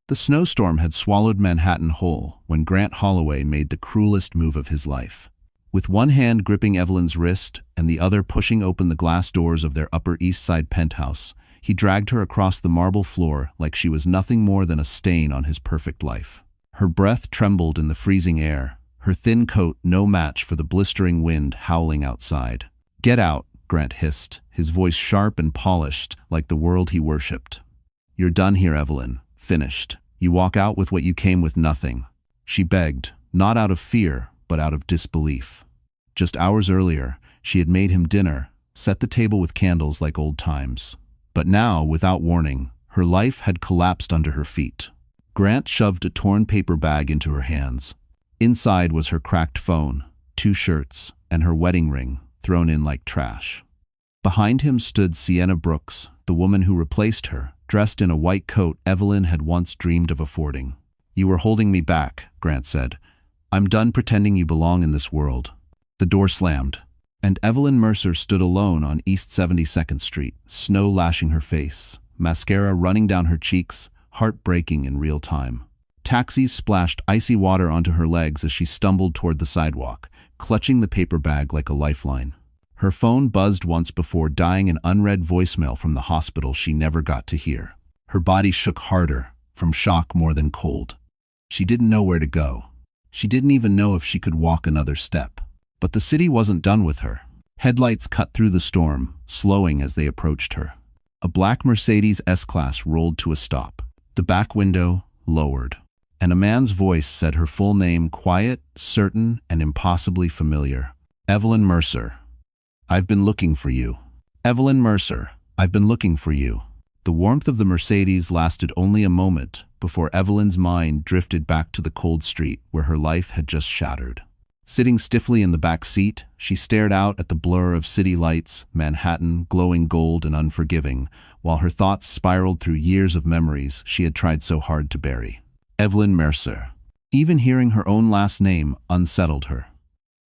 The snowstorm had swallowed Manhattan whole when Grant Holloway made the cruelest move of his life. With one hand gripping Evelyn's wrist and the other pushing open the glass doors of their Upper East Side penthouse, he dragged her across the marble floor like she was nothing more than a stain on his perfect life. Her breath trembled in the freezing air, her thin coat no match for the blistering wind howling outside. "Get out," Grant hissed, his voice sharp and polished like the world he worshipped. "You're done here, Evelyn. Finished. You walk out with what you came with, nothing." She begged, not out of fear, but out of disbelief. Just hours earlier, she had made him dinner, set the table with candles like old times. But now, without warning, her life had collapsed under her feet. Grant shoved a torn paper bag into her hands. Inside was her cracked phone, 2 shirts, and her wedding ring, thrown in like trash. Behind him stood Sienna Brooks, the woman who replaced her, dressed in a white coat Evelyn had once dreamed of affording. "You were holding me back," Grant said. "I'm done pretending you belong in this world." The door slammed, and Evelyn Mercer stood alone on East 72nd Street, snow lashing her face, mascara running down her cheeks, heart breaking in real time. Taxis splashed icy water onto her legs as she stumbled toward the sidewalk, clutching the paper bag like a lifeline. Her phone buzzed once before dying an unread voicemail from the hospital she never got to hear. Her body shook harder, from shock more than cold. She didn't know where to go. She didn't even know if she could walk another step. But the city wasn't done with her. Headlights cut through the storm, slowing as they approached her. A black Mercedes S-Class rolled to a stop. The back window lowered, and a man's voice said her full name, quiet, certain, and impossibly familiar. "Evelyn Mercer. I've been looking for you. Evelyn Mercer, I've been looking for you." The warmth of the Mercedes lasted only a moment before Evelyn's mind drifted back to the cold street where her life had just shattered. Sitting stiffly in the back seat, she stared out at the blur of city lights, Manhattan glowing gold and unforgiving, while her thoughts spiraled through years of memories she had tried so hard to bury. Evelyn Mercer. Even hearing her own last name unsettled her.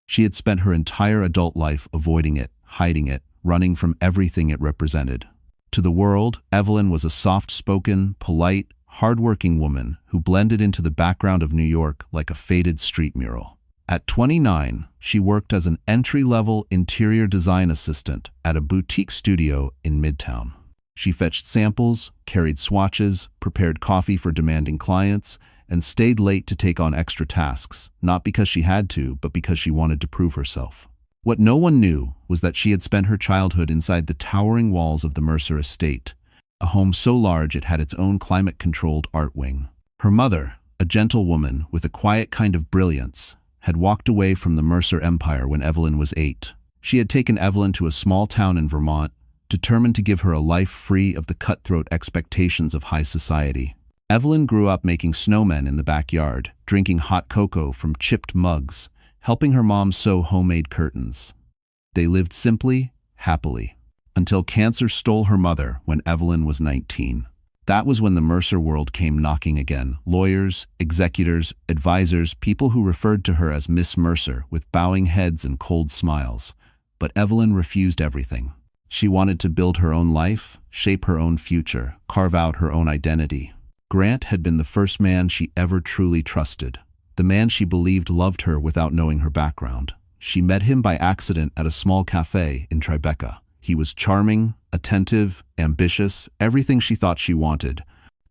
She had spent her entire adult life avoiding it, hiding it, running from everything it represented. To the world, Evelyn was a soft-spoken, polite, hard-working woman who blended into the background of New York like a faded street mural. At 29, she worked as an entry-level interior design assistant at a boutique studio in Midtown. She fetched samples, carried swatches, prepared coffee for demanding clients, and stayed late to take on extra tasks, not because she had to, but because she wanted to prove herself. What no one knew was that she had spent her childhood inside the towering walls of the Mercer estate, a home so large it had its own climate-controlled art wing. Her mother, a gentle woman with a quiet kind of brilliance, had walked away from the Mercer empire when Evelyn was 8. She had taken Evelyn to a small town in Vermont, determined to give her a life free of the cutthroat expectations of high society. Evelyn grew up making snowmen in the backyard, drinking hot cocoa from chipped mugs, helping her mom sew homemade curtains. They lived simply, happily, until cancer stole her mother when Evelyn was 19. That was when the Mercer world came knocking again. Lawyers, executors, advisors, people who referred to her as Miss Mercer with bowing heads and cold smiles. But Evelyn refused everything. She wanted to build her own life, shape her own future, carve out her own identity. Grant had been the first man she ever truly trusted, the man she believed loved her without knowing her background. She met him by accident at a small cafe in Tribeca. He was charming, attentive, ambitious, everything she thought she wanted.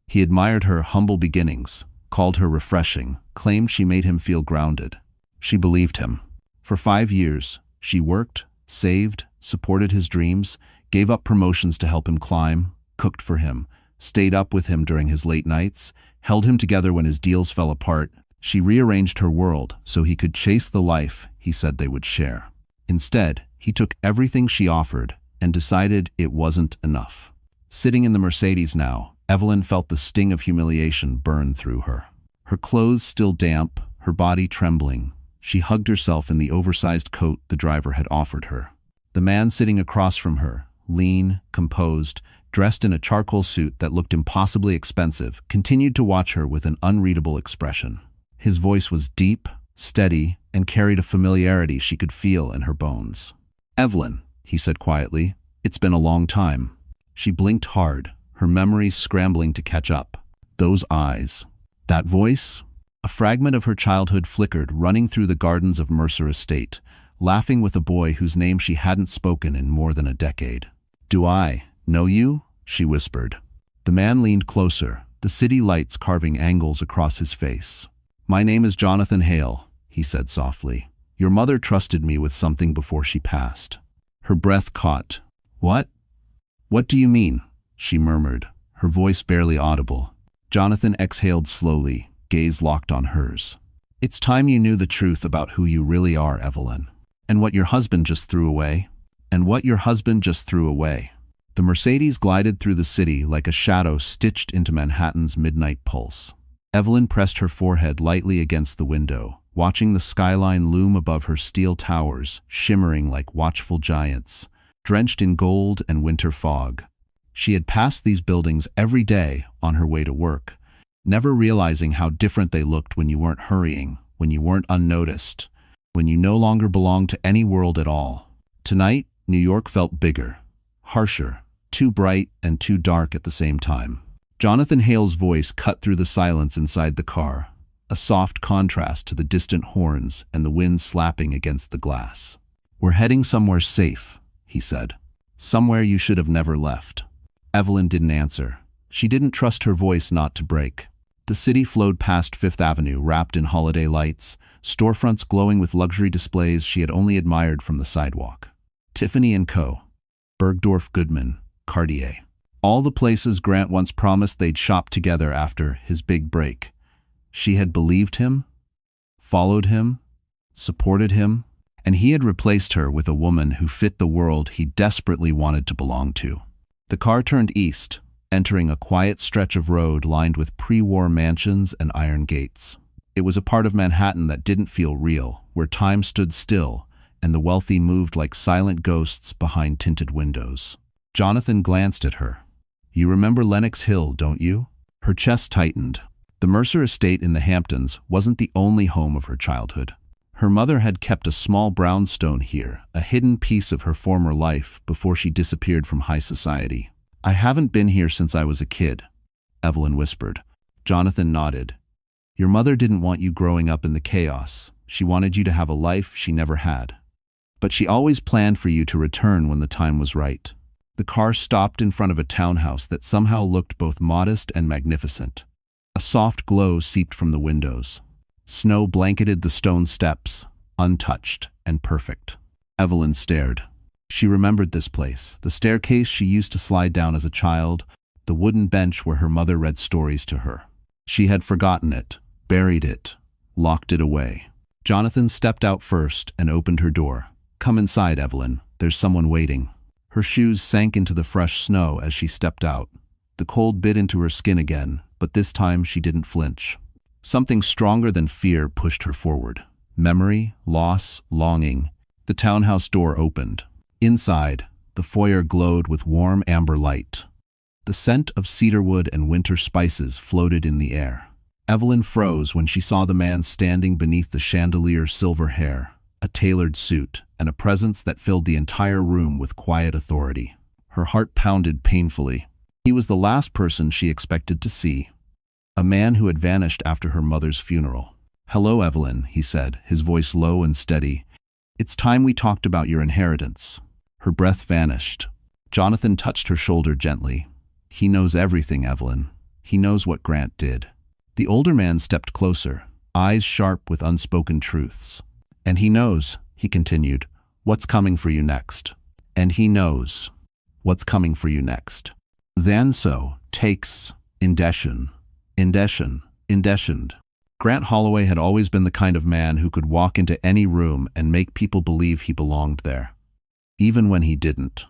He admired her humble beginnings, called her refreshing, claimed she made him feel grounded. She believed him. For 5 years, she worked, saved, supported his dreams, gave up promotions to help him climb, cooked for him, stayed up with him during his late nights, held him together when his deals fell apart. She rearranged her world so he could chase the life he said they would share. Instead, he took everything she offered and decided it wasn't enough. Sitting in the Mercedes now, Evelyn felt the sting of humiliation burn through her. Her clothes still damp, her body trembling, she hugged herself in the oversized coat the driver had offered her. The man sitting across from her, lean, composed, dressed in a charcoal suit that looked impossibly expensive, continued to watch her with an unreadable expression. His voice was deep, steady, and carried a familiarity she could feel in her bones. "Evelyn," he said quietly, "it's been a long time." She blinked hard, her memories scrambling to catch up. Those eyes. That voice? A fragment of her childhood flickered, running through the gardens of Mercer Estate, laughing with a boy whose name she hadn't spoken in more than a decade. "Do I know you?" she whispered. The man leaned closer, the city lights carving angles across his face. "My name is Jonathan Hale," he said softly. "Your mother trusted me with something before she passed." Her breath caught. "What? What do you mean?" she murmured, her voice barely audible. Jonathan exhaled slowly, gaze locked on hers. "It's time you knew the truth about who you really are, Evelyn. And what your husband just threw away. And what your husband just threw away." The Mercedes glided through the city like a shadow stitched into Manhattan's midnight pulse. Evelyn pressed her forehead lightly against the window, watching the skyline loom above her steel towers, shimmering like watchful giants, drenched in gold and winter fog. She had passed these buildings every day on her way to work, never realizing how different they looked when you weren't hurrying, when you weren't unnoticed, when you no longer belonged to any world at all. Tonight, New York felt bigger, harsher, too bright and too dark at the same time. Jonathan Hale's voice cut through the silence inside the car, a soft contrast to the distant horns and the wind slapping against the glass. "We're heading somewhere safe," he said. "Somewhere you should have never left." Evelyn didn't answer. She didn't trust her voice not to break. The city flowed past Fifth Avenue, wrapped in holiday lights, storefronts glowing with luxury displays she had only admired from the sidewalk. Tiffany & Co., Bergdorf Goodman, Cartier. All the places Grant once promised they'd shop together after his big break. She had believed him, followed him, supported him, and he had replaced her with a woman who fit the world he desperately wanted to belong to. The car turned east, entering a quiet stretch of road lined with pre-war mansions and iron gates. It was a part of Manhattan that didn't feel real, where time stood still and the wealthy moved like silent ghosts behind tinted windows. Jonathan glanced at her. "You remember Lenox Hill, don't you?" Her chest tightened. The Mercer estate in the Hamptons wasn't the only home of her childhood. Her mother had kept a small brownstone here, a hidden piece of her former life before she disappeared from high society. "I haven't been here since I was a kid," Evelyn whispered. Jonathan nodded. "Your mother didn't want you growing up in the chaos. She wanted you to have a life she never had. But she always planned for you to return when the time was right." The car stopped in front of a townhouse that somehow looked both modest and magnificent. A soft glow seeped from the windows. Snow blanketed the stone steps, untouched and perfect. Evelyn stared. She remembered this place, the staircase she used to slide down as a child, the wooden bench where her mother read stories to her. She had forgotten it, buried it, locked it away. Jonathan stepped out first and opened her door. "Come inside, Evelyn. There's someone waiting." Her shoes sank into the fresh snow as she stepped out. The cold bit into her skin again, but this time she didn't flinch. Something stronger than fear pushed her forward. Memory, loss, longing. The townhouse door opened. Inside, the foyer glowed with warm amber light. The scent of cedarwood and winter spices floated in the air. Evelyn froze when she saw the man standing beneath the chandelier's silver hair, a tailored suit, and a presence that filled the entire room with quiet authority. Her heart pounded painfully. He was the last person she expected to see, a man who had vanished after her mother's funeral. "Hello, Evelyn," he said, his voice low and steady. "It's time we talked about your inheritance." Her breath vanished. Jonathan touched her shoulder gently. "He knows everything, Evelyn. He knows what Grant did." The older man stepped closer, eyes sharp with unspoken truths. "And he knows," he continued, "what's coming for you next. And he knows what's coming for you next." Then so takes indecision. Grant Holloway had always been the kind of man who could walk into any room and make people believe he belonged there, even when he didn't.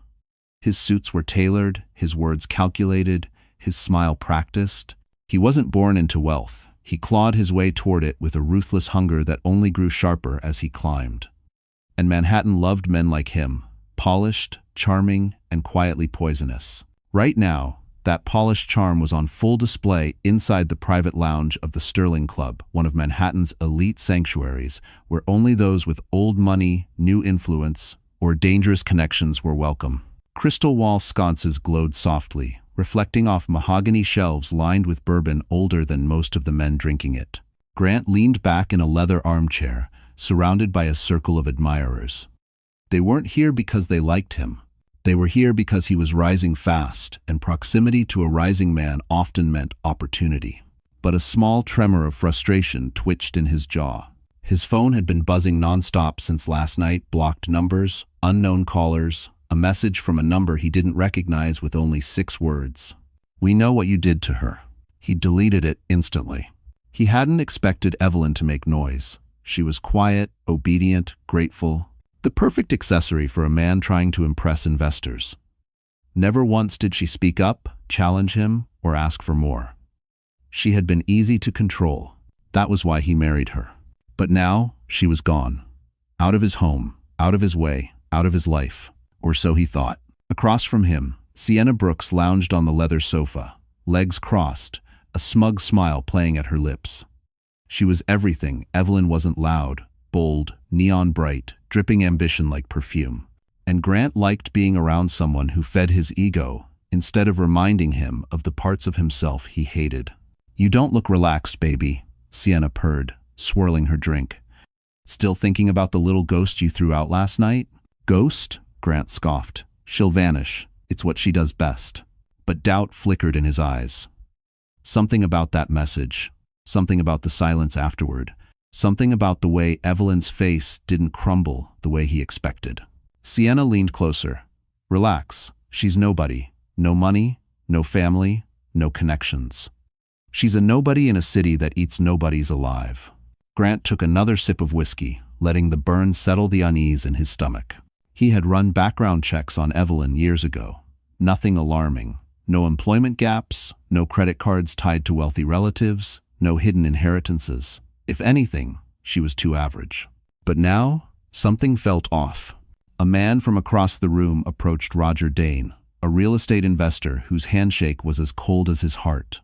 His suits were tailored, his words calculated, his smile practiced. He wasn't born into wealth. He clawed his way toward it with a ruthless hunger that only grew sharper as he climbed. And Manhattan loved men like him, polished, charming, and quietly poisonous. Right now, that polished charm was on full display inside the private lounge of the Sterling Club, one of Manhattan's elite sanctuaries, where only those with old money, new influence, or dangerous connections were welcome. Crystal wall sconces glowed softly, reflecting off mahogany shelves lined with bourbon older than most of the men drinking it. Grant leaned back in a leather armchair, surrounded by a circle of admirers. They weren't here because they liked him. They were here because he was rising fast, and proximity to a rising man often meant opportunity. But a small tremor of frustration twitched in his jaw. His phone had been buzzing nonstop since last night, blocked numbers, unknown callers, a message from a number he didn't recognize with only 6 words. "We know what you did to her." He deleted it instantly. He hadn't expected Evelyn to make noise. She was quiet, obedient, grateful. The perfect accessory for a man trying to impress investors. Never once did she speak up, challenge him, or ask for more. She had been easy to control. That was why he married her. But now, she was gone. Out of his home, out of his way, out of his life. Or so he thought. Across from him, Sienna Brooks lounged on the leather sofa, legs crossed, a smug smile playing at her lips. She was everything Evelyn wasn't: loud, bold, neon bright, dripping ambition like perfume. And Grant liked being around someone who fed his ego, instead of reminding him of the parts of himself he hated. "You don't look relaxed, baby," Sienna purred, swirling her drink. "Still thinking about the little ghost you threw out last night?" "Ghost?" Grant scoffed. "She'll vanish. It's what she does best." But doubt flickered in his eyes. Something about that message, something about the silence afterward, something about the way Evelyn's face didn't crumble the way he expected. Sienna leaned closer. "Relax. She's nobody. No money, no family, no connections. She's a nobody in a city that eats nobodies alive." Grant took another sip of whiskey, letting the burn settle the unease in his stomach. He had run background checks on Evelyn years ago. Nothing alarming. No employment gaps, no credit cards tied to wealthy relatives, no hidden inheritances. If anything, she was too average. But now, something felt off. A man from across the room approached Roger Dane, a real estate investor whose handshake was as cold as his heart.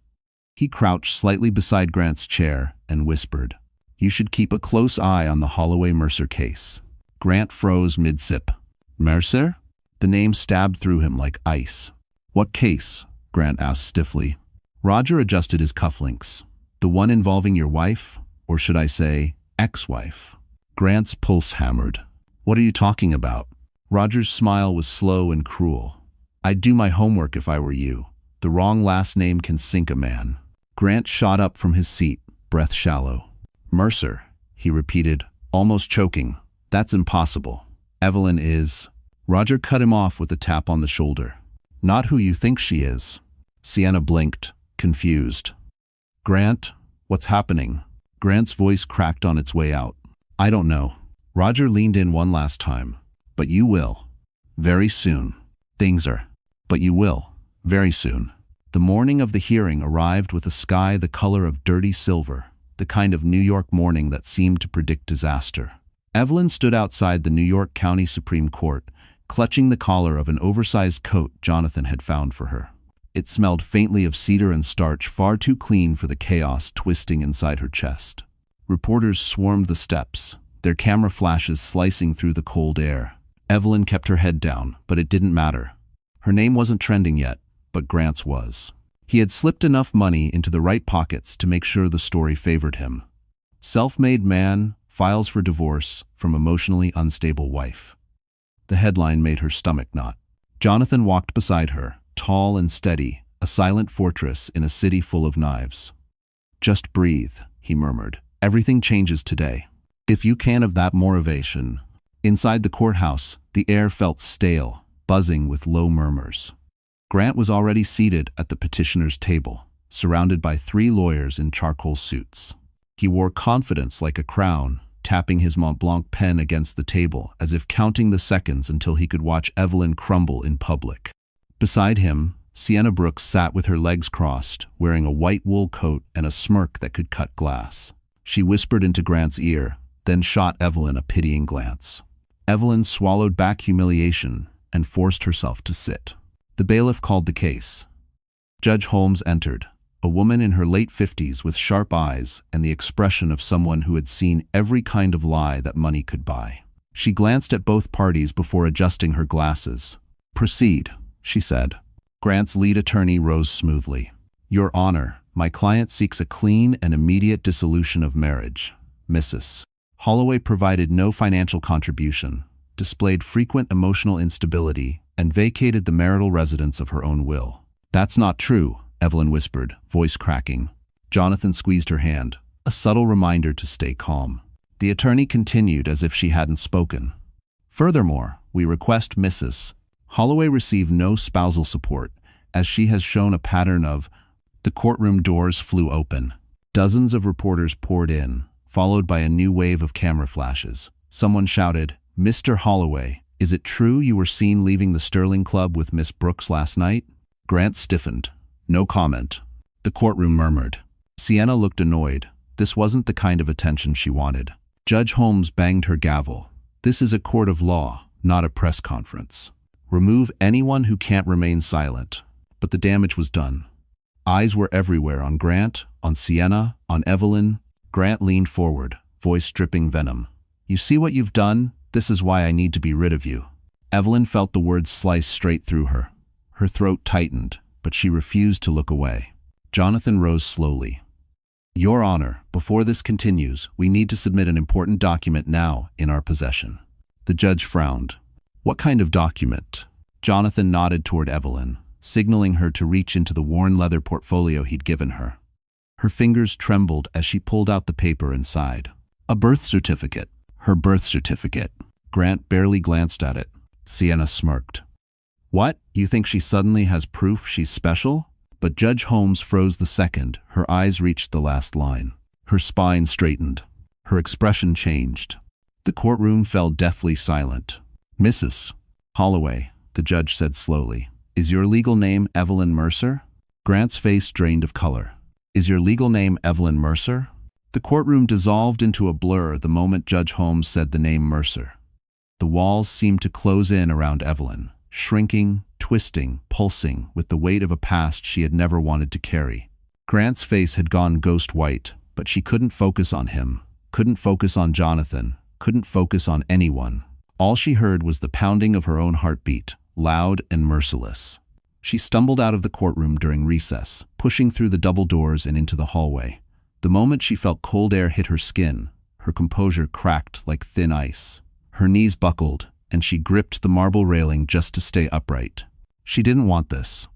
He crouched slightly beside Grant's chair and whispered, "You should keep a close eye on the Holloway Mercer case." Grant froze mid-sip. "Mercer?" The name stabbed through him like ice. "What case?" Grant asked stiffly. Roger adjusted his cufflinks. "The one involving your wife, or should I say, ex-wife?" Grant's pulse hammered. "What are you talking about?" Roger's smile was slow and cruel. "I'd do my homework if I were you. The wrong last name can sink a man." Grant shot up from his seat, breath shallow. "Mercer," he repeated, almost choking. "That's impossible. Evelyn is—" Roger cut him off with a tap on the shoulder. "Not who you think she is." Sienna blinked, confused. "Grant, what's happening?" Grant's voice cracked on its way out. "I don't know." Roger leaned in one last time. "But you will. Very soon. Things are. But you will. Very soon." The morning of the hearing arrived with a sky the color of dirty silver, the kind of New York morning that seemed to predict disaster. Evelyn stood outside the New York County Supreme Court, clutching the collar of an oversized coat Jonathan had found for her. It smelled faintly of cedar and starch, far too clean for the chaos twisting inside her chest. Reporters swarmed the steps, their camera flashes slicing through the cold air. Evelyn kept her head down, but it didn't matter. Her name wasn't trending yet, but Grant's was. He had slipped enough money into the right pockets to make sure the story favored him. Self-made man, files for divorce from emotionally unstable wife. The headline made her stomach knot. Jonathan walked beside her, tall and steady, a silent fortress in a city full of knives. "Just breathe," he murmured. "Everything changes today. If you can have that motivation." Inside the courthouse, the air felt stale, buzzing with low murmurs. Grant was already seated at the petitioner's table, surrounded by 3 lawyers in charcoal suits. He wore confidence like a crown, tapping his Mont Blanc pen against the table as if counting the seconds until he could watch Evelyn crumble in public. Beside him, Sienna Brooks sat with her legs crossed, wearing a white wool coat and a smirk that could cut glass. She whispered into Grant's ear, then shot Evelyn a pitying glance. Evelyn swallowed back humiliation and forced herself to sit. The bailiff called the case. Judge Holmes entered, a woman in her late 50s with sharp eyes and the expression of someone who had seen every kind of lie that money could buy. She glanced at both parties before adjusting her glasses. "Proceed," she said. Grant's lead attorney rose smoothly. Your Honor, my client seeks a clean and immediate dissolution of marriage. Mrs. Holloway provided no financial contribution, displayed frequent emotional instability, and vacated the marital residence of her own will. That's not true, Evelyn whispered, voice cracking. Jonathan squeezed her hand, a subtle reminder to stay calm. The attorney continued as if she hadn't spoken. Furthermore, we request Mrs. Holloway receive no spousal support, as she has shown a pattern of. The courtroom doors flew open. Dozens of reporters poured in, followed by a new wave of camera flashes. Someone shouted, Mr. Holloway, is it true you were seen leaving the Sterling Club with Miss Brooks last night? Grant stiffened. No comment. The courtroom murmured. Sienna looked annoyed. This wasn't the kind of attention she wanted. Judge Holmes banged her gavel. This is a court of law, not a press conference. Remove anyone who can't remain silent. But the damage was done. Eyes were everywhere, on Grant, on Sienna, on Evelyn. Grant leaned forward, voice dripping venom. You see what you've done? This is why I need to be rid of you. Evelyn felt the words slice straight through her. Her throat tightened, but she refused to look away. Jonathan rose slowly. Your Honor, before this continues, we need to submit an important document now in our possession. The judge frowned. What kind of document? Jonathan nodded toward Evelyn, signaling her to reach into the worn leather portfolio he'd given her. Her fingers trembled as she pulled out the paper inside. A birth certificate. Her birth certificate. Grant barely glanced at it. Sienna smirked. What? You think she suddenly has proof she's special? But Judge Holmes froze the second her eyes reached the last line. Her spine straightened. Her expression changed. The courtroom fell deathly silent. Mrs. Holloway, the judge said slowly, is your legal name Evelyn Mercer? Grant's face drained of color. Is your legal name Evelyn Mercer? The courtroom dissolved into a blur the moment Judge Holmes said the name Mercer. The walls seemed to close in around Evelyn, shrinking, twisting, pulsing with the weight of a past she had never wanted to carry. Grant's face had gone ghost white, but she couldn't focus on him, couldn't focus on Jonathan, couldn't focus on anyone. All she heard was the pounding of her own heartbeat, loud and merciless. She stumbled out of the courtroom during recess, pushing through the double doors and into the hallway. The moment she felt cold air hit her skin, her composure cracked like thin ice. Her knees buckled, and she gripped the marble railing just to stay upright. She didn't want this.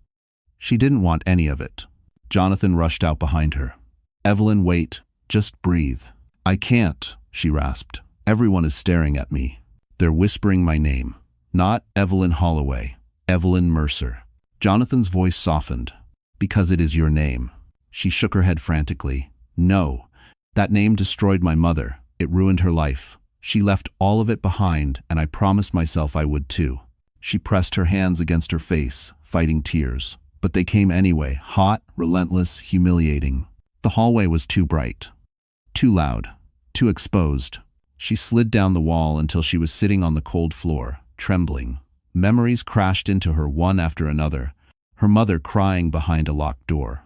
She didn't want any of it. Jonathan rushed out behind her. Evelyn, wait. Just breathe. I can't, she rasped. Everyone is staring at me. They're whispering my name. Not Evelyn Holloway. Evelyn Mercer. Jonathan's voice softened. Because it is your name. She shook her head frantically. No. That name destroyed my mother. It ruined her life. She left all of it behind, and I promised myself I would too. She pressed her hands against her face, fighting tears. But they came anyway, hot, relentless, humiliating. The hallway was too bright. Too loud. Too exposed. She slid down the wall until she was sitting on the cold floor, trembling. Memories crashed into her one after another, her mother crying behind a locked door.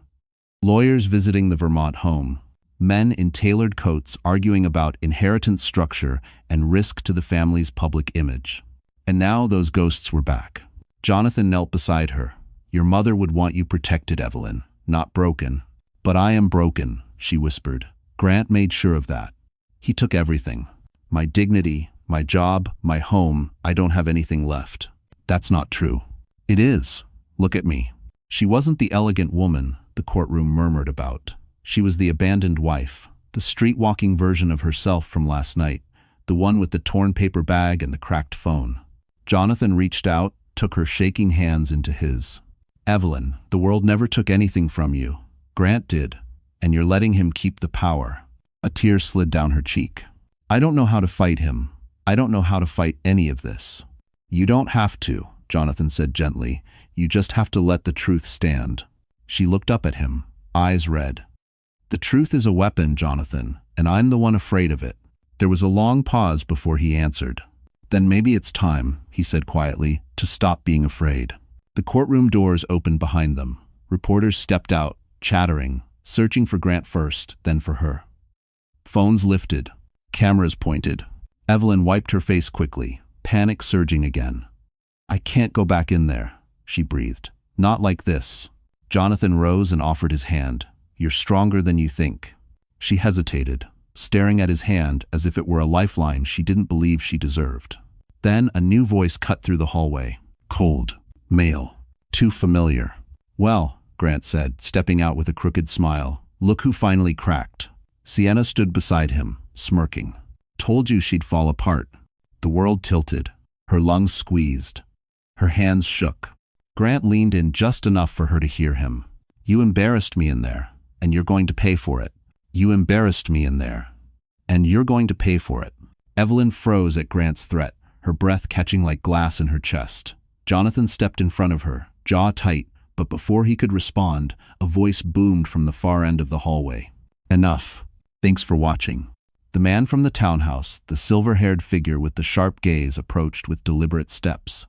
Lawyers visiting the Vermont home. Men in tailored coats arguing about inheritance structure and risk to the family's public image. And now those ghosts were back. Jonathan knelt beside her. Your mother would want you protected, Evelyn, not broken. But I am broken, she whispered. Grant made sure of that. He took everything. My dignity, my job, my home. I don't have anything left. That's not true. It is. Look at me. She wasn't the elegant woman the courtroom murmured about. She was the abandoned wife, the street-walking version of herself from last night, the one with the torn paper bag and the cracked phone. Jonathan reached out, took her shaking hands into his. Evelyn, the world never took anything from you. Grant did, and you're letting him keep the power. A tear slid down her cheek. I don't know how to fight him. I don't know how to fight any of this. You don't have to, Jonathan said gently. You just have to let the truth stand. She looked up at him, eyes red. The truth is a weapon, Jonathan, and I'm the one afraid of it. There was a long pause before he answered. Then maybe it's time, he said quietly, to stop being afraid. The courtroom doors opened behind them. Reporters stepped out, chattering, searching for Grant first, then for her. Phones lifted. Cameras pointed. Evelyn wiped her face quickly, panic surging again. I can't go back in there, she breathed. Not like this. Jonathan rose and offered his hand. You're stronger than you think. She hesitated, staring at his hand as if it were a lifeline she didn't believe she deserved. Then a new voice cut through the hallway. Cold. Male. Too familiar. Well, Grant said, stepping out with a crooked smile. Look who finally cracked. Sienna stood beside him, smirking. Told you she'd fall apart. The world tilted. Her lungs squeezed. Her hands shook. Grant leaned in just enough for her to hear him. You embarrassed me in there, and you're going to pay for it. You embarrassed me in there, and you're going to pay for it. Evelyn froze at Grant's threat, her breath catching like glass in her chest. Jonathan stepped in front of her, jaw tight, but before he could respond, a voice boomed from the far end of the hallway. Enough. Thanks for watching. The man from the townhouse, the silver-haired figure with the sharp gaze, approached with deliberate steps.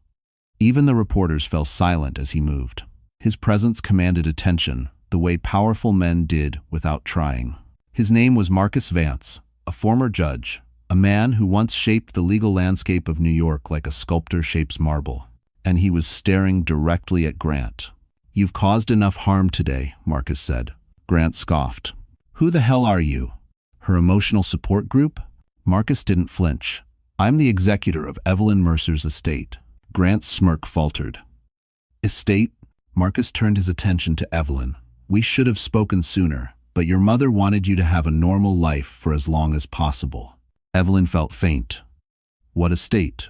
Even the reporters fell silent as he moved. His presence commanded attention, the way powerful men did without trying. His name was Marcus Vance, a former judge, a man who once shaped the legal landscape of New York like a sculptor shapes marble. And he was staring directly at Grant. You've caused enough harm today, Marcus said. Grant scoffed. Who the hell are you? Her emotional support group? Marcus didn't flinch. I'm the executor of Evelyn Mercer's estate. Grant's smirk faltered. Estate? Marcus turned his attention to Evelyn. We should have spoken sooner, but your mother wanted you to have a normal life for as long as possible. Evelyn felt faint. What estate?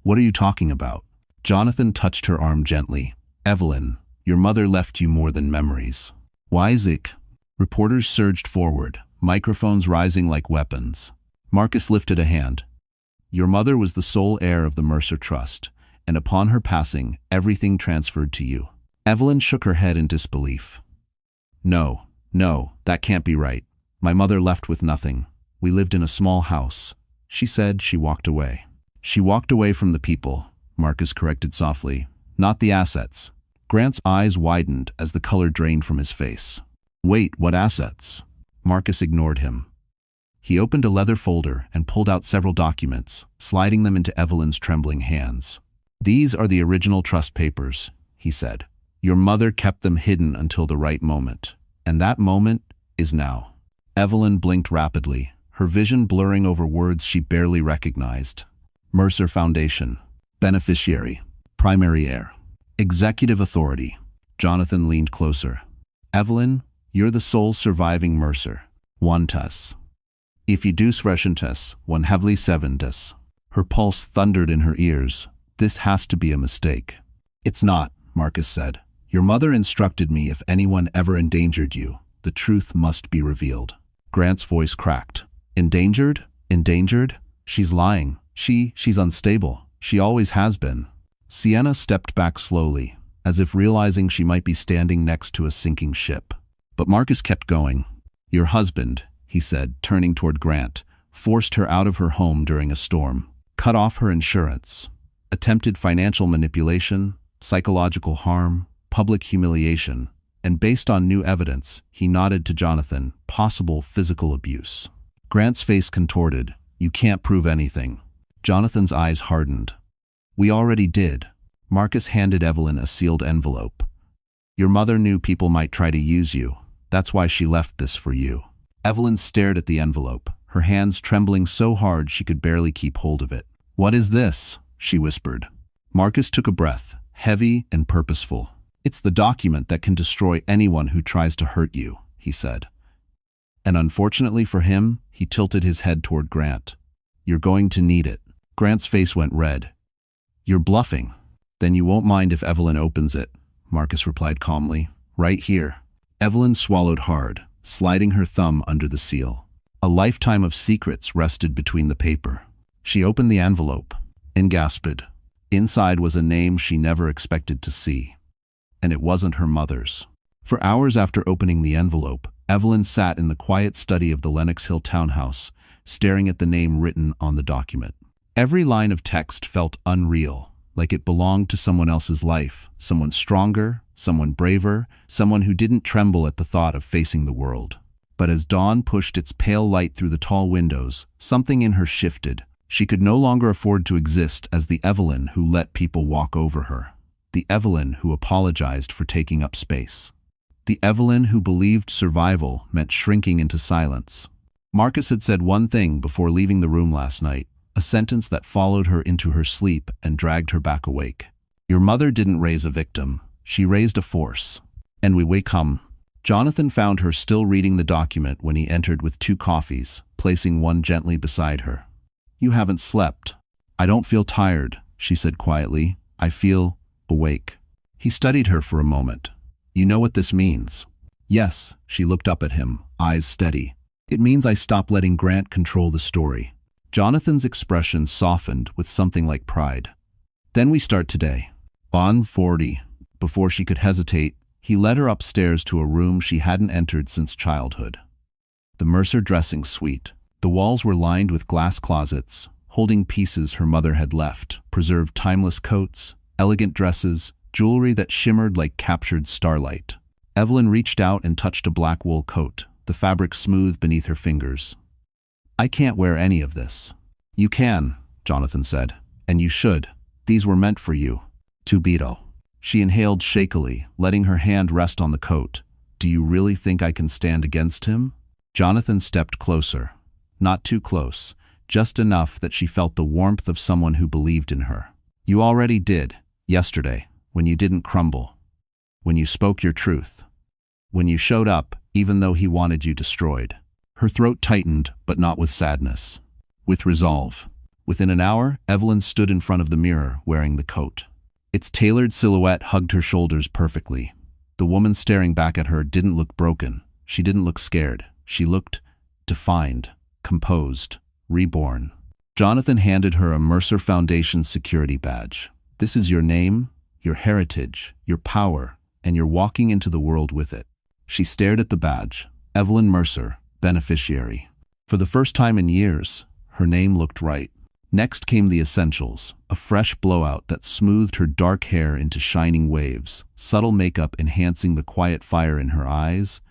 What are you talking about? Jonathan touched her arm gently. Evelyn, your mother left you more than memories. Why, Zik? Reporters surged forward, microphones rising like weapons. Marcus lifted a hand. Your mother was the sole heir of the Mercer Trust, and upon her passing, everything transferred to you. Evelyn shook her head in disbelief. No, that can't be right. My mother left with nothing. We lived in a small house. She said she walked away. She walked away from the people, Marcus corrected softly. Not the assets. Grant's eyes widened as the color drained from his face. Wait, what assets? Marcus ignored him. He opened a leather folder and pulled out several documents, sliding them into Evelyn's trembling hands. These are the original trust papers, he said. Your mother kept them hidden until the right moment, and that moment is now. Evelyn blinked rapidly, her vision blurring over words she barely recognized. Mercer Foundation. Beneficiary. Primary heir. Executive authority. Jonathan leaned closer. Evelyn, you're the sole surviving Mercer. One tes. If you do tes, one heavily seven des. Her pulse thundered in her ears. This has to be a mistake. It's not, Marcus said. Your mother instructed me if anyone ever endangered you, the truth must be revealed. Grant's voice cracked. Endangered? Endangered? She's lying. She's unstable. She always has been. Sienna stepped back slowly, as if realizing she might be standing next to a sinking ship. But Marcus kept going. Your husband, he said, turning toward Grant, forced her out of her home during a storm, cut off her insurance, attempted financial manipulation, psychological harm, public humiliation, and based on new evidence, he nodded to Jonathan, possible physical abuse. Grant's face contorted. You can't prove anything. Jonathan's eyes hardened. We already did. Marcus handed Evelyn a sealed envelope. Your mother knew people might try to use you. That's why she left this for you. Evelyn stared at the envelope, her hands trembling so hard she could barely keep hold of it. What is this? She whispered. Marcus took a breath, heavy and purposeful. It's the document that can destroy anyone who tries to hurt you, he said. And unfortunately for him, he tilted his head toward Grant. You're going to need it. Grant's face went red. You're bluffing. Then you won't mind if Evelyn opens it, Marcus replied calmly. Right here. Evelyn swallowed hard, sliding her thumb under the seal. A lifetime of secrets rested between the paper. She opened the envelope and gasped. Inside was a name she never expected to see. And it wasn't her mother's. For hours after opening the envelope, Evelyn sat in the quiet study of the Lenox Hill townhouse, staring at the name written on the document. Every line of text felt unreal, like it belonged to someone else's life, someone stronger, someone braver, someone who didn't tremble at the thought of facing the world. But as dawn pushed its pale light through the tall windows, something in her shifted. She could no longer afford to exist as the Evelyn who let people walk over her. The Evelyn who apologized for taking up space. The Evelyn who believed survival meant shrinking into silence. Marcus had said one thing before leaving the room last night, a sentence that followed her into her sleep and dragged her back awake. Your mother didn't raise a victim, she raised a force. And we wake home. Jonathan found her still reading the document when he entered with 2 coffees, placing one gently beside her. You haven't slept. I don't feel tired, she said quietly. I feel awake. He studied her for a moment. You know what this means? Yes, she looked up at him, eyes steady. It means I stop letting Grant control the story. Jonathan's expression softened with something like pride. Then we start today. On 40. Before she could hesitate, he led her upstairs to a room she hadn't entered since childhood. The Mercer dressing suite. The walls were lined with glass closets, holding pieces her mother had left, preserved timeless coats, elegant dresses, jewelry that shimmered like captured starlight. Evelyn reached out and touched a black wool coat, the fabric smooth beneath her fingers. I can't wear any of this. You can, Jonathan said, and you should. These were meant for you. To Beetle. She inhaled shakily, letting her hand rest on the coat. Do you really think I can stand against him? Jonathan stepped closer. Not too close, just enough that she felt the warmth of someone who believed in her. You already did, yesterday, when you didn't crumble. When you spoke your truth. When you showed up, even though he wanted you destroyed. Her throat tightened, but not with sadness. With resolve. Within an hour, Evelyn stood in front of the mirror, wearing the coat. Its tailored silhouette hugged her shoulders perfectly. The woman staring back at her didn't look broken. She didn't look scared. She looked defined, composed, reborn. Jonathan handed her a Mercer Foundation security badge. This is your name, your heritage, your power, and you're walking into the world with it. She stared at the badge. Evelyn Mercer, beneficiary. For the first time in years, her name looked right. Next came the essentials, a fresh blowout that smoothed her dark hair into shining waves, subtle makeup enhancing the quiet fire in her eyes,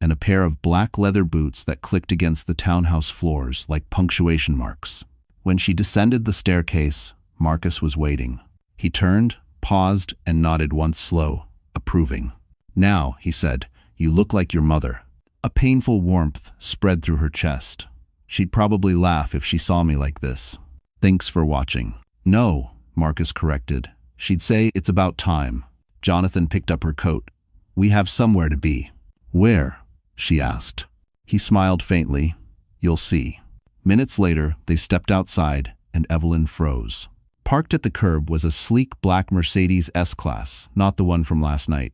and a pair of black leather boots that clicked against the townhouse floors like punctuation marks. When she descended the staircase, Marcus was waiting. He turned, paused, and nodded once slow, approving. Now, he said, you look like your mother. A painful warmth spread through her chest. She'd probably laugh if she saw me like this. Thanks for watching. No, Marcus corrected. She'd say it's about time. Jonathan picked up her coat. We have somewhere to be. Where? She asked. He smiled faintly. You'll see. Minutes later, they stepped outside, and Evelyn froze. Parked at the curb was a sleek black Mercedes S-Class, not the one from last night.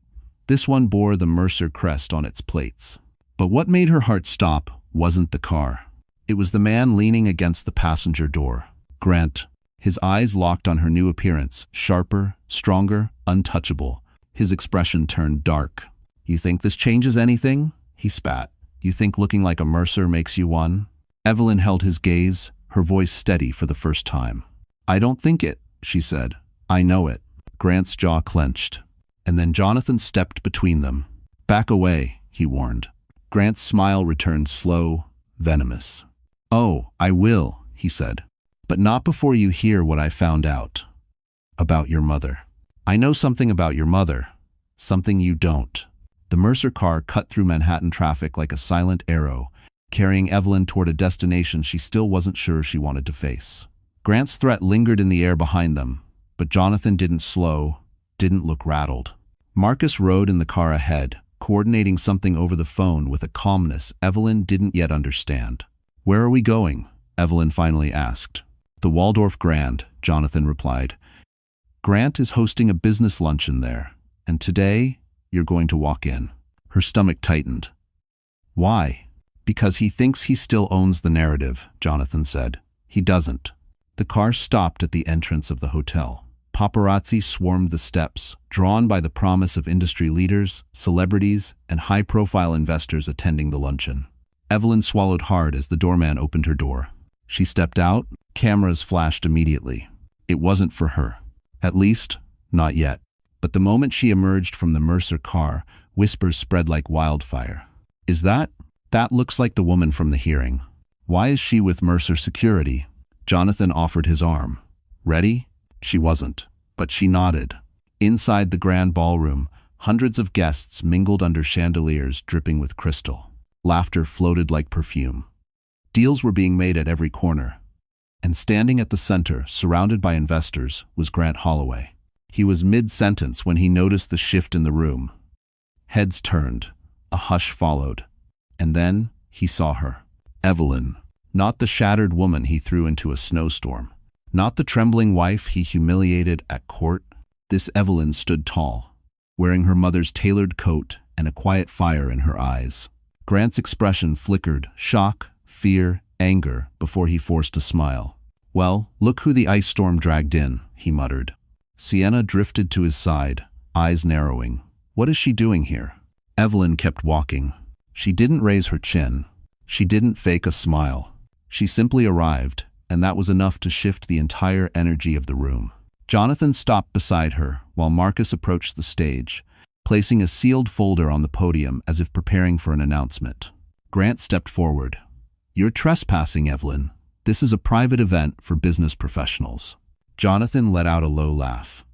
This one bore the Mercer crest on its plates. But what made her heart stop wasn't the car. It was the man leaning against the passenger door. Grant. His eyes locked on her new appearance, sharper, stronger, untouchable. His expression turned dark. You think this changes anything? He spat. You think looking like a Mercer makes you one? Evelyn held his gaze, her voice steady for the first time. I don't think it, she said. I know it. Grant's jaw clenched. And then Jonathan stepped between them. Back away, he warned. Grant's smile returned slow, venomous. Oh, I will, he said. But not before you hear what I found out. About your mother. I know something about your mother. Something you don't. The Mercer car cut through Manhattan traffic like a silent arrow, carrying Evelyn toward a destination she still wasn't sure she wanted to face. Grant's threat lingered in the air behind them, but Jonathan didn't slow, didn't look rattled. Marcus rode in the car ahead, coordinating something over the phone with a calmness Evelyn didn't yet understand. Where are we going? Evelyn finally asked. The Waldorf Grand, Jonathan replied. Grant is hosting a business luncheon there, and today you're going to walk in. Her stomach tightened. Why? Because he thinks he still owns the narrative, Jonathan said. He doesn't. The car stopped at the entrance of the hotel. Paparazzi swarmed the steps, drawn by the promise of industry leaders, celebrities, and high-profile investors attending the luncheon. Evelyn swallowed hard as the doorman opened her door. She stepped out. Cameras flashed immediately. It wasn't for her. At least, not yet. But the moment she emerged from the Mercer car, whispers spread like wildfire. Is that? That looks like the woman from the hearing. Why is she with Mercer Security? Jonathan offered his arm. Ready? She wasn't. But she nodded. Inside the grand ballroom, hundreds of guests mingled under chandeliers dripping with crystal. Laughter floated like perfume. Deals were being made at every corner. And standing at the center, surrounded by investors, was Grant Holloway. He was mid-sentence when he noticed the shift in the room. Heads turned. A hush followed. And then he saw her. Evelyn. Not the shattered woman he threw into a snowstorm. Not the trembling wife he humiliated at court. This Evelyn stood tall, wearing her mother's tailored coat and a quiet fire in her eyes. Grant's expression flickered, shock, fear, anger, before he forced a smile. "Well, look who the ice storm dragged in," he muttered. Sienna drifted to his side, eyes narrowing. "What is she doing here?" Evelyn kept walking. She didn't raise her chin. She didn't fake a smile. She simply arrived, and that was enough to shift the entire energy of the room. Jonathan stopped beside her while Marcus approached the stage, placing a sealed folder on the podium as if preparing for an announcement. Grant stepped forward. "You're trespassing, Evelyn. This is a private event for business professionals." Jonathan let out a low laugh.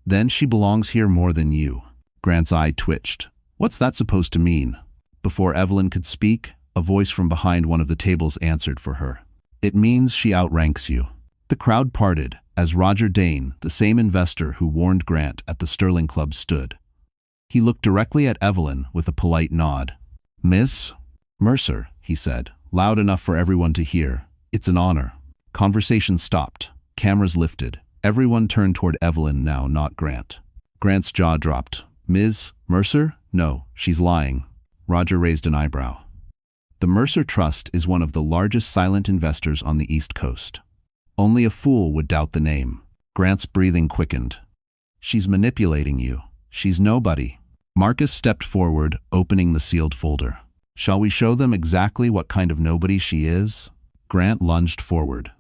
"Then she belongs here more than you." Grant's eye twitched. "What's that supposed to mean?" Before Evelyn could speak, a voice from behind one of the tables answered for her. "It means she outranks you." The crowd parted as Roger Dane, the same investor who warned Grant at the Sterling Club, stood. He looked directly at Evelyn with a polite nod. "Miss Mercer," he said, loud enough for everyone to hear. "It's an honor." Conversation stopped. Cameras lifted. Everyone turned toward Evelyn now, not Grant. Grant's jaw dropped. "Ms. Mercer? No, she's lying." Roger raised an eyebrow. "The Mercer Trust is one of the largest silent investors on the East Coast. Only a fool would doubt the name." Grant's breathing quickened. "She's manipulating you. She's nobody." Marcus stepped forward, opening the sealed folder. "Shall we show them exactly what kind of nobody she is?" Grant lunged forward.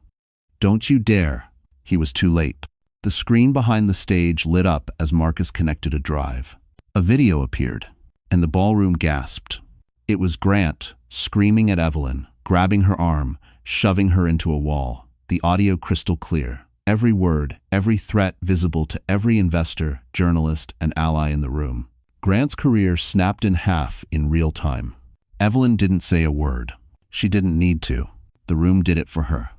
"Don't you dare." He was too late. The screen behind the stage lit up as Marcus connected a drive. A video appeared, and the ballroom gasped. It was Grant, screaming at Evelyn, grabbing her arm, shoving her into a wall. The audio crystal clear. Every word, every threat visible to every investor, journalist, and ally in the room. Grant's career snapped in half in real time. Evelyn didn't say a word. She didn't need to. The room did it for her.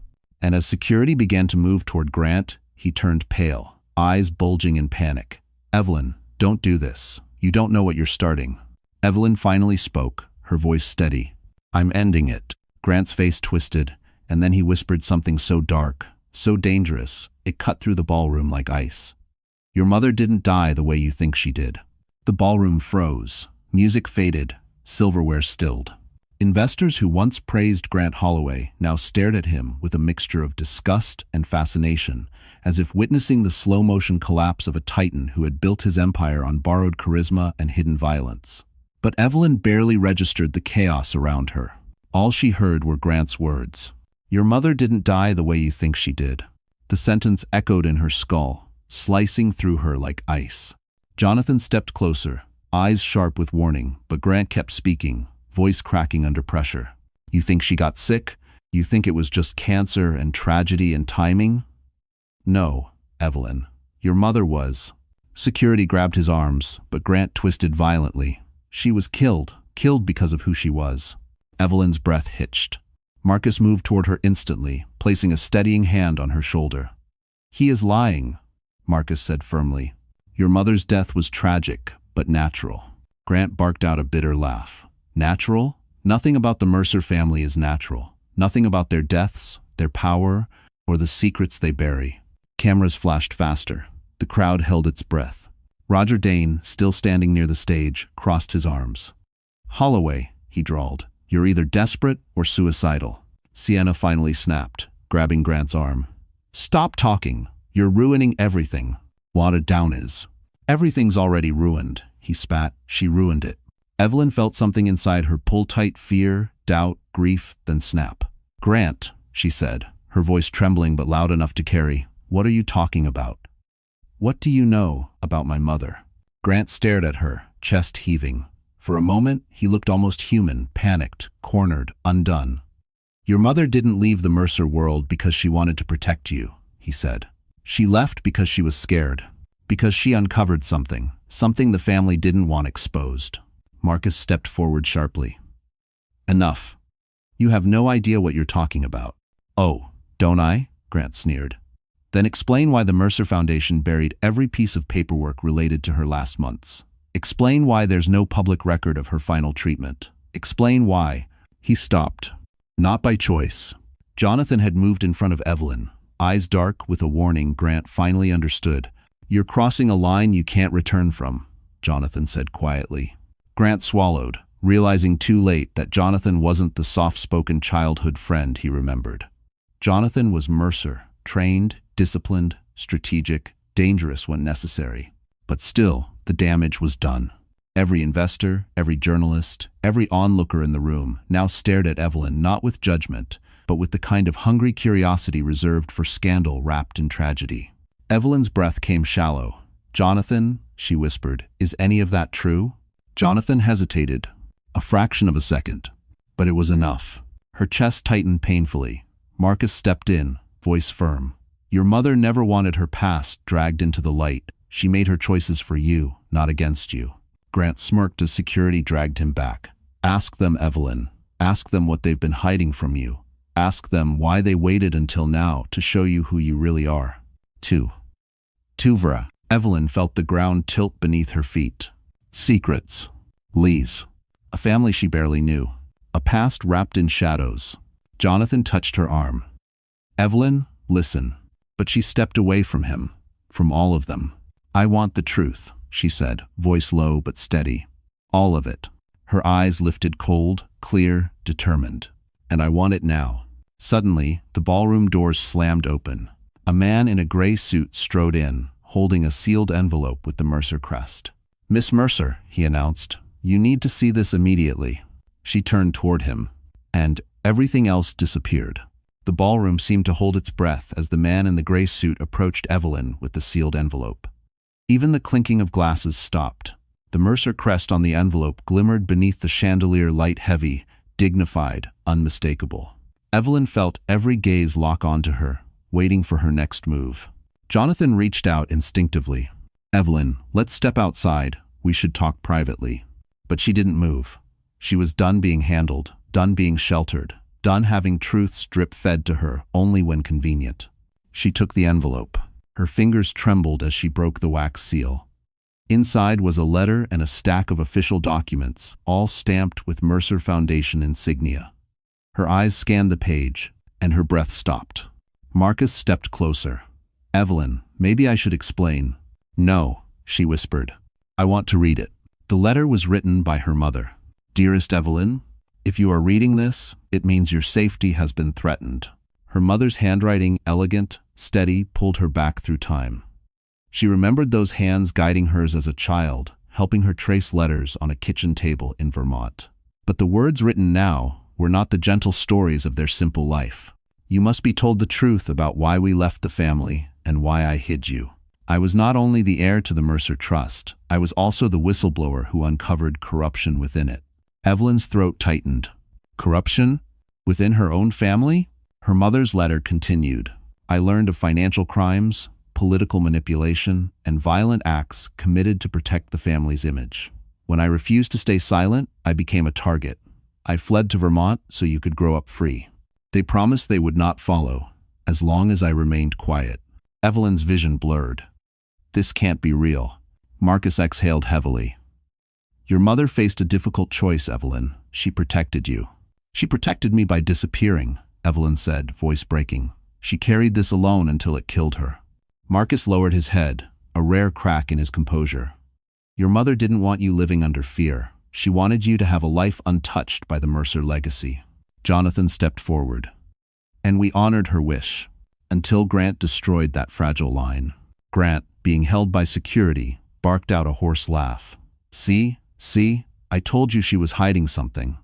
And as security began to move toward Grant, he turned pale, eyes bulging in panic. "Evelyn, don't do this. You don't know what you're starting." Evelyn finally spoke, her voice steady. "I'm ending it." Grant's face twisted, and then he whispered something so dark, so dangerous, it cut through the ballroom like ice. "Your mother didn't die the way you think she did." The ballroom froze. Music faded. Silverware stilled. Investors who once praised Grant Holloway now stared at him with a mixture of disgust and fascination, as if witnessing the slow-motion collapse of a titan who had built his empire on borrowed charisma and hidden violence. But Evelyn barely registered the chaos around her. All she heard were Grant's words. "Your mother didn't die the way you think she did." The sentence echoed in her skull, slicing through her like ice. Jonathan stepped closer, eyes sharp with warning, but Grant kept speaking, voice cracking under pressure. "You think she got sick? You think it was just cancer and tragedy and timing?" "No, Evelyn. Your mother was." Security grabbed his arms, but Grant twisted violently. "She was killed because of who she was." Evelyn's breath hitched. Marcus moved toward her instantly, placing a steadying hand on her shoulder. "He is lying," Marcus said firmly. "Your mother's death was tragic, but natural." Grant barked out a bitter laugh. "Natural? Nothing about the Mercer family is natural. Nothing about their deaths, their power, or the secrets they bury." Cameras flashed faster. The crowd held its breath. Roger Dane, still standing near the stage, crossed his arms. "Holloway," he drawled, "you're either desperate or suicidal." Sienna finally snapped, grabbing Grant's arm. "Stop talking. You're ruining everything." "Watered down is." "Everything's already ruined," he spat. "She ruined it." Evelyn felt something inside her pull tight, fear, doubt, grief, then snap. "Grant," she said, her voice trembling but loud enough to carry, "what are you talking about? What do you know about my mother?" Grant stared at her, chest heaving. For a moment, he looked almost human, panicked, cornered, undone. "Your mother didn't leave the Mercer world because she wanted to protect you," he said. "She left because she was scared. Because she uncovered something. Something the family didn't want exposed. Marcus stepped forward sharply. Enough. You have no idea what you're talking about. Oh, don't I? Grant sneered. Then explain why the Mercer Foundation buried every piece of paperwork related to her last months. Explain why there's no public record of her final treatment. Explain why. He stopped. Not by choice. Jonathan had moved in front of Evelyn. Eyes dark with a warning. Grant finally understood. You're crossing a line you can't return from, Jonathan said quietly. Grant swallowed, realizing too late that Jonathan wasn't the soft-spoken childhood friend he remembered. Jonathan was Mercer, trained, disciplined, strategic, dangerous when necessary. But still, the damage was done. Every investor, every journalist, every onlooker in the room now stared at Evelyn not with judgment, but with the kind of hungry curiosity reserved for scandal wrapped in tragedy. Evelyn's breath came shallow. Jonathan, she whispered, is any of that true? Jonathan hesitated, a fraction of a second, but it was enough. Her chest tightened painfully. Marcus stepped in, voice firm. Your mother never wanted her past dragged into the light. She made her choices for you, not against you. Grant smirked as security dragged him back. Ask them, Evelyn. Ask them what they've been hiding from you. Ask them why they waited until now to show you who you really are. Tuvra. Evelyn felt the ground tilt beneath her feet. Secrets. Lies. A family she barely knew. A past wrapped in shadows. Jonathan touched her arm. Evelyn, listen. But she stepped away from him. From all of them. I want the truth, she said, voice low but steady. All of it. Her eyes lifted cold, clear, determined. And I want it now. Suddenly, the ballroom doors slammed open. A man in a gray suit strode in, holding a sealed envelope with the Mercer crest. Miss Mercer, he announced, you need to see this immediately. She turned toward him, and everything else disappeared. The ballroom seemed to hold its breath as the man in the gray suit approached Evelyn with the sealed envelope. Even the clinking of glasses stopped. The Mercer crest on the envelope glimmered beneath the chandelier, light, heavy, dignified, unmistakable. Evelyn felt every gaze lock onto her, waiting for her next move. Jonathan reached out instinctively. Evelyn, let's step outside. We should talk privately. But she didn't move. She was done being handled, done being sheltered, done having truths drip-fed to her only when convenient. She took the envelope. Her fingers trembled as she broke the wax seal. Inside was a letter and a stack of official documents, all stamped with Mercer Foundation insignia. Her eyes scanned the page, and her breath stopped. Marcus stepped closer. Evelyn, maybe I should explain. No, she whispered. I want to read it. The letter was written by her mother. Dearest Evelyn, if you are reading this, it means your safety has been threatened. Her mother's handwriting, elegant, steady, pulled her back through time. She remembered those hands guiding hers as a child, helping her trace letters on a kitchen table in Vermont. But the words written now were not the gentle stories of their simple life. You must be told the truth about why we left the family and why I hid you. I was not only the heir to the Mercer Trust, I was also the whistleblower who uncovered corruption within it. Evelyn's throat tightened. Corruption? Within her own family? Her mother's letter continued. I learned of financial crimes, political manipulation, and violent acts committed to protect the family's image. When I refused to stay silent, I became a target. I fled to Vermont so you could grow up free. They promised they would not follow, as long as I remained quiet. Evelyn's vision blurred. This can't be real. Marcus exhaled heavily. Your mother faced a difficult choice, Evelyn. She protected you. She protected me by disappearing, Evelyn said, voice breaking. She carried this alone until it killed her. Marcus lowered his head, a rare crack in his composure. Your mother didn't want you living under fear. She wanted you to have a life untouched by the Mercer legacy. Jonathan stepped forward. And we honored her wish, until Grant destroyed that fragile line. Grant, being held by security, barked out a hoarse laugh. See, I told you she was hiding something.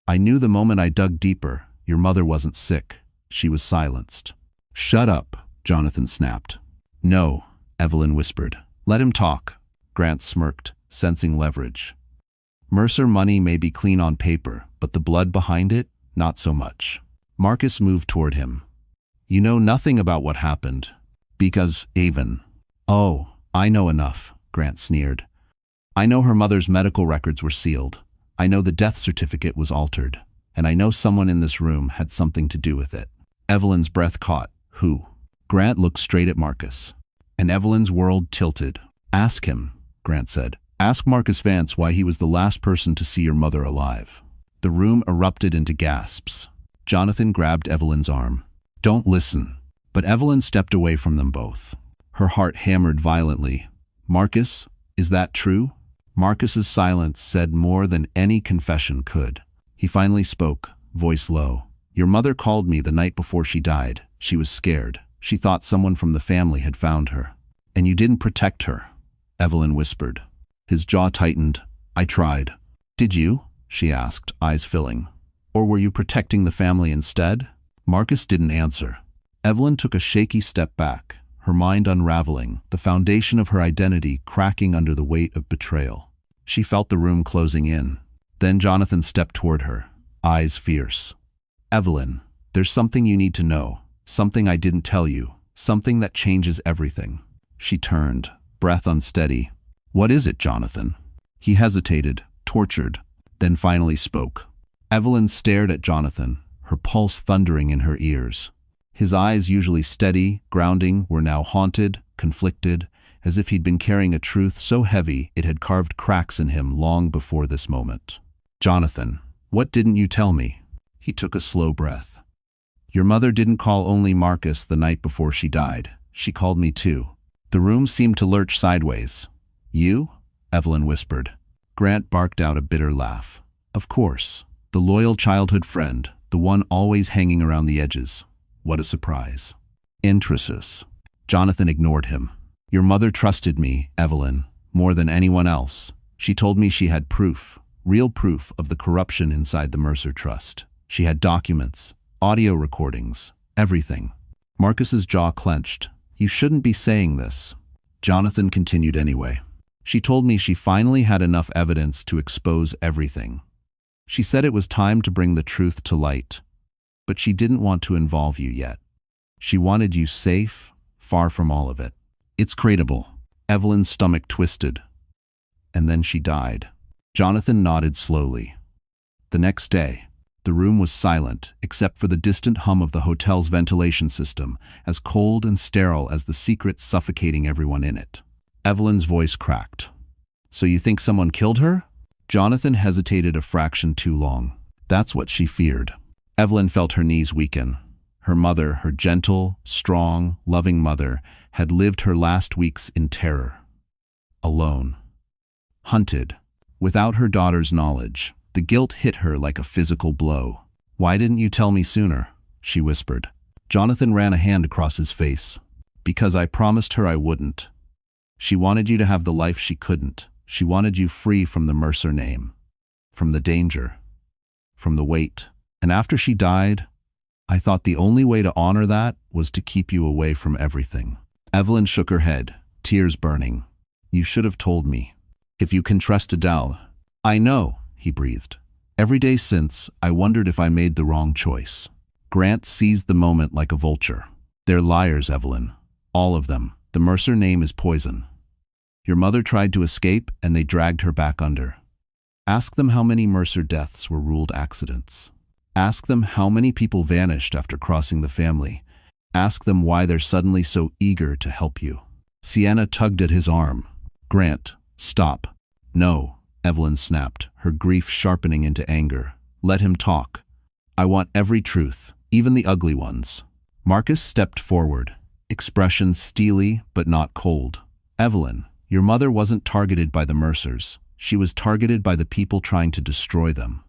I knew the moment I dug deeper. Your mother wasn't sick. She was silenced. Shut up, Jonathan snapped. No, Evelyn whispered. Let him talk. Grant smirked, sensing leverage. Mercer money may be clean on paper, but the blood behind it, not so much. Marcus moved toward him. You know nothing about what happened. Because, Avon. Oh, I know enough, Grant sneered. I know her mother's medical records were sealed. I know the death certificate was altered. And I know someone in this room had something to do with it. Evelyn's breath caught. Who? Grant looked straight at Marcus. And Evelyn's world tilted. Ask him, Grant said. Ask Marcus Vance why he was the last person to see your mother alive. The room erupted into gasps. Jonathan grabbed Evelyn's arm. Don't listen. But Evelyn stepped away from them both. Her heart hammered violently. Marcus, is that true? Marcus's silence said more than any confession could. He finally spoke, voice low. Your mother called me the night before she died. She was scared. She thought someone from the family had found her. And you didn't protect her, Evelyn whispered. His jaw tightened. I tried. Did you? She asked, eyes filling. Or were you protecting the family instead? Marcus didn't answer. Evelyn took a shaky step back, her mind unraveling, the foundation of her identity cracking under the weight of betrayal. She felt the room closing in. Then Jonathan stepped toward her, eyes fierce. Evelyn, there's something you need to know, something I didn't tell you, something that changes everything. She turned, breath unsteady. What is it, Jonathan? He hesitated, tortured, then finally spoke. Evelyn stared at Jonathan, her pulse thundering in her ears. His eyes, usually steady, grounding, were now haunted, conflicted, as if he'd been carrying a truth so heavy it had carved cracks in him long before this moment. Jonathan, what didn't you tell me? He took a slow breath. Your mother didn't call only Marcus the night before she died. She called me too. The room seemed to lurch sideways. You? Evelyn whispered. Grant barked out a bitter laugh. Of course. The loyal childhood friend, the one always hanging around the edges. What a surprise. Intrusus. Jonathan ignored him. Your mother trusted me, Evelyn, more than anyone else. She told me she had proof, real proof of the corruption inside the Mercer Trust. She had documents, audio recordings, everything. Marcus's jaw clenched. You shouldn't be saying this. Jonathan continued anyway. She told me she finally had enough evidence to expose everything. She said it was time to bring the truth to light. But she didn't want to involve you yet. She wanted you safe, far from all of it. It's credible. Evelyn's stomach twisted. And then she died. Jonathan nodded slowly. The next day, the room was silent, except for the distant hum of the hotel's ventilation system, as cold and sterile as the secret suffocating everyone in it. Evelyn's voice cracked. So you think someone killed her? Jonathan hesitated a fraction too long. That's what she feared. Evelyn felt her knees weaken. Her mother, her gentle, strong, loving mother, had lived her last weeks in terror. Alone. Hunted. Without her daughter's knowledge. The guilt hit her like a physical blow. Why didn't you tell me sooner? She whispered. Jonathan ran a hand across his face. Because I promised her I wouldn't. She wanted you to have the life she couldn't. She wanted you free from the Mercer name. From the danger. From the weight. And after she died, I thought the only way to honor that was to keep you away from everything. Evelyn shook her head, tears burning. You should have told me. If you can trust Adele. I know, he breathed. Every day since, I wondered if I made the wrong choice. Grant seized the moment like a vulture. They're liars, Evelyn. All of them. The Mercer name is poison. Your mother tried to escape, and they dragged her back under. Ask them how many Mercer deaths were ruled accidents. Ask them how many people vanished after crossing the family. Ask them why they're suddenly so eager to help you. Sienna tugged at his arm. Grant, stop. No, Evelyn snapped, her grief sharpening into anger. Let him talk. I want every truth, even the ugly ones. Marcus stepped forward, expression steely but not cold. Evelyn, your mother wasn't targeted by the Mercers. She was targeted by the people trying to destroy them.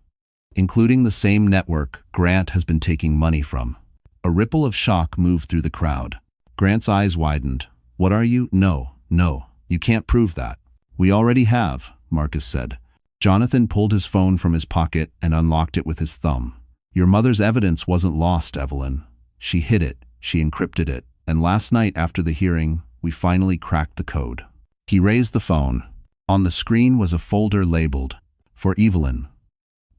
Including the same network Grant has been taking money from. A ripple of shock moved through the crowd. Grant's eyes widened. What are you? No, you can't prove that. We already have, Marcus said. Jonathan pulled his phone from his pocket and unlocked it with his thumb. Your mother's evidence wasn't lost, Evelyn. She hid it, she encrypted it, and last night after the hearing, we finally cracked the code. He raised the phone. On the screen was a folder labeled, For Evelyn.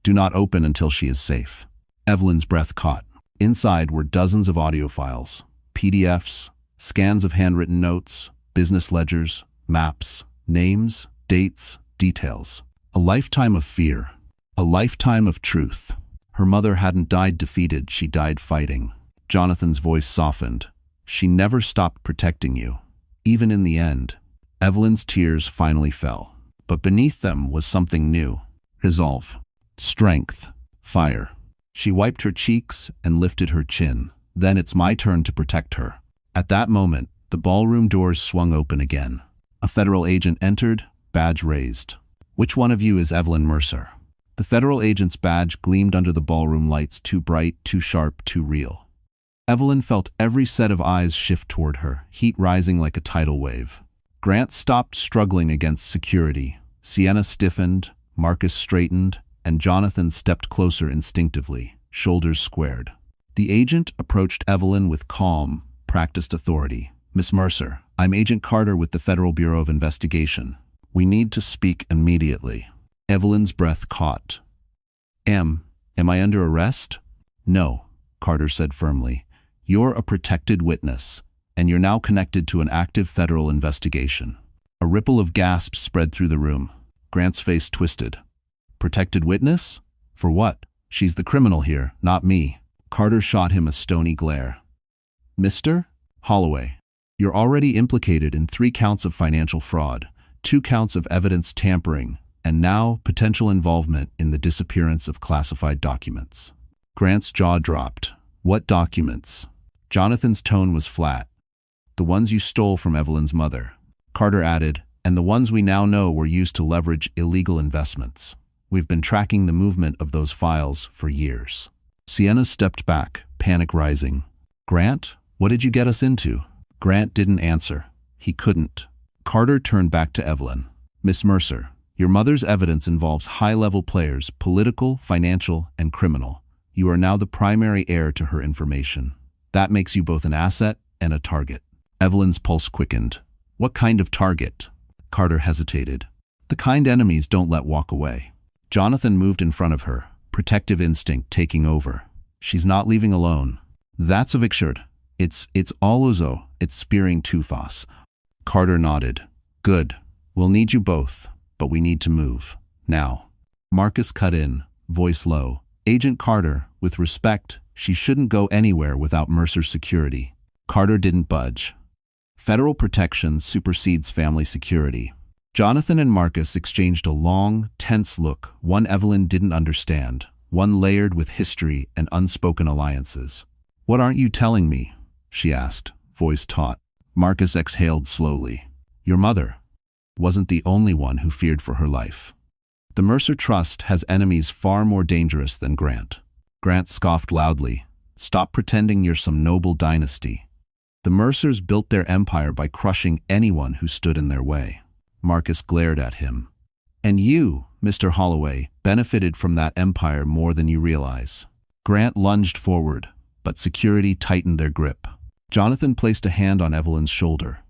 Do not open until she is safe. Evelyn's breath caught. Inside were dozens of audio files, PDFs, scans of handwritten notes, business ledgers, Maps, names, dates, details. A lifetime of fear. A lifetime of truth. Her mother hadn't died defeated, she died fighting. Jonathan's voice softened. She never stopped protecting you. Even in the end. Evelyn's tears finally fell. But beneath them was something new. Resolve. Strength. Fire. She wiped her cheeks and lifted her chin. Then it's my turn to protect her. At that moment, the ballroom doors swung open again. A federal agent entered, badge raised. Which one of you is Evelyn Mercer? The federal agent's badge gleamed under the ballroom lights, too bright, too sharp, too real. Evelyn felt every set of eyes shift toward her, heat rising like a tidal wave. Grant stopped struggling against security. Sienna stiffened, Marcus straightened, and Jonathan stepped closer instinctively, shoulders squared. The agent approached Evelyn with calm, practiced authority. Miss Mercer, I'm Agent Carter with the Federal Bureau of Investigation. We need to speak immediately. Evelyn's breath caught. Am I under arrest? No, Carter said firmly. You're a protected witness, and you're now connected to an active federal investigation. A ripple of gasps spread through the room. Grant's face twisted. Protected witness? For what? She's the criminal here, not me. Carter shot him a stony glare. Mr. Holloway, you're already implicated in 3 counts of financial fraud, 2 counts of evidence tampering, and now potential involvement in the disappearance of classified documents. Grant's jaw dropped. What documents? Jonathan's tone was flat. The ones you stole from Evelyn's mother. Carter added, and the ones we now know were used to leverage illegal investments. We've been tracking the movement of those files for years. Sienna stepped back, panic rising. Grant, what did you get us into? Grant didn't answer. He couldn't. Carter turned back to Evelyn. Miss Mercer, your mother's evidence involves high-level players, political, financial, and criminal. You are now the primary heir to her information. That makes you both an asset and a target. Evelyn's pulse quickened. What kind of target? Carter hesitated. The kind enemies don't let walk away. Jonathan moved in front of her, protective instinct taking over. She's not leaving alone. That's a Vicshard. It's Oluzo. It's spearing Tufas. Carter nodded. Good. We'll need you both, but we need to move. Now. Marcus cut in, voice low. Agent Carter, with respect, she shouldn't go anywhere without Mercer's security. Carter didn't budge. Federal protection supersedes family security. Jonathan and Marcus exchanged a long, tense look, one Evelyn didn't understand, one layered with history and unspoken alliances. What aren't you telling me? She asked, voice taut. Marcus exhaled slowly. Your mother wasn't the only one who feared for her life. The Mercer Trust has enemies far more dangerous than Grant. Grant scoffed loudly. Stop pretending you're some noble dynasty. The Mercers built their empire by crushing anyone who stood in their way. Marcus glared at him. And you, Mr. Holloway, benefited from that empire more than you realize. Grant lunged forward, but security tightened their grip. Jonathan placed a hand on Evelyn's shoulder.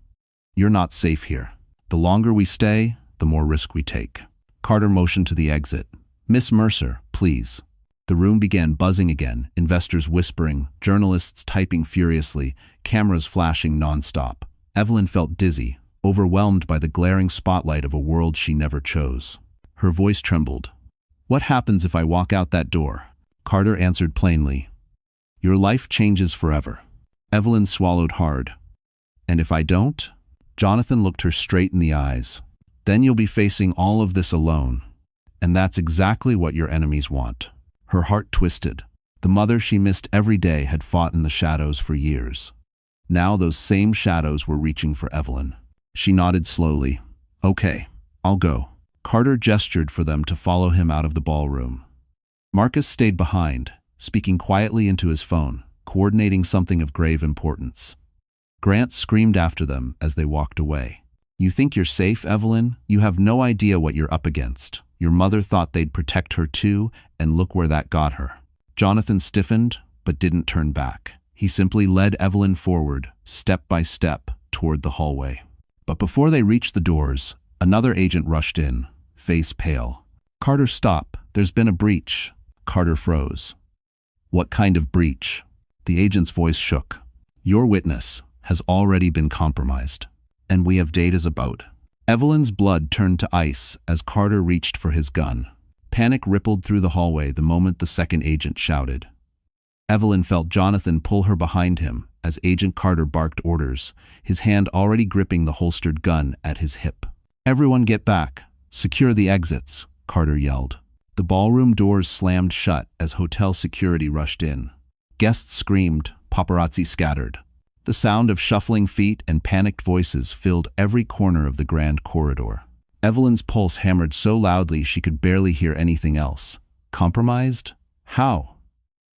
You're not safe here. The longer we stay, the more risk we take. Carter motioned to the exit. Miss Mercer, please. The room began buzzing again, investors whispering, journalists typing furiously, cameras flashing nonstop. Evelyn felt dizzy, overwhelmed by the glaring spotlight of a world she never chose. Her voice trembled. What happens if I walk out that door? Carter answered plainly. Your life changes forever. Evelyn swallowed hard. And if I don't? Jonathan looked her straight in the eyes. Then you'll be facing all of this alone. And that's exactly what your enemies want. Her heart twisted. The mother she missed every day had fought in the shadows for years. Now those same shadows were reaching for Evelyn. She nodded slowly. Okay, I'll go. Carter gestured for them to follow him out of the ballroom. Marcus stayed behind, speaking quietly into his phone, coordinating something of grave importance. Grant screamed after them as they walked away. You think you're safe, Evelyn? You have no idea what you're up against. Your mother thought they'd protect her too, and look where that got her. Jonathan stiffened, but didn't turn back. He simply led Evelyn forward, step by step, toward the hallway. But before they reached the doors, another agent rushed in, face pale. Carter, stop. There's been a breach. Carter froze. What kind of breach? The agent's voice shook. Your witness has already been compromised, and we have datas about Evelyn's blood turned to ice as Carter reached for his gun. Panic rippled through the hallway the moment the second agent shouted. Evelyn felt Jonathan pull her behind him as Agent Carter barked orders, his hand already gripping the holstered gun at his hip. "Everyone get back. Secure the exits," Carter yelled. The ballroom doors slammed shut as hotel security rushed in. Guests screamed, paparazzi scattered. The sound of shuffling feet and panicked voices filled every corner of the grand corridor. Evelyn's pulse hammered so loudly she could barely hear anything else. Compromised? How?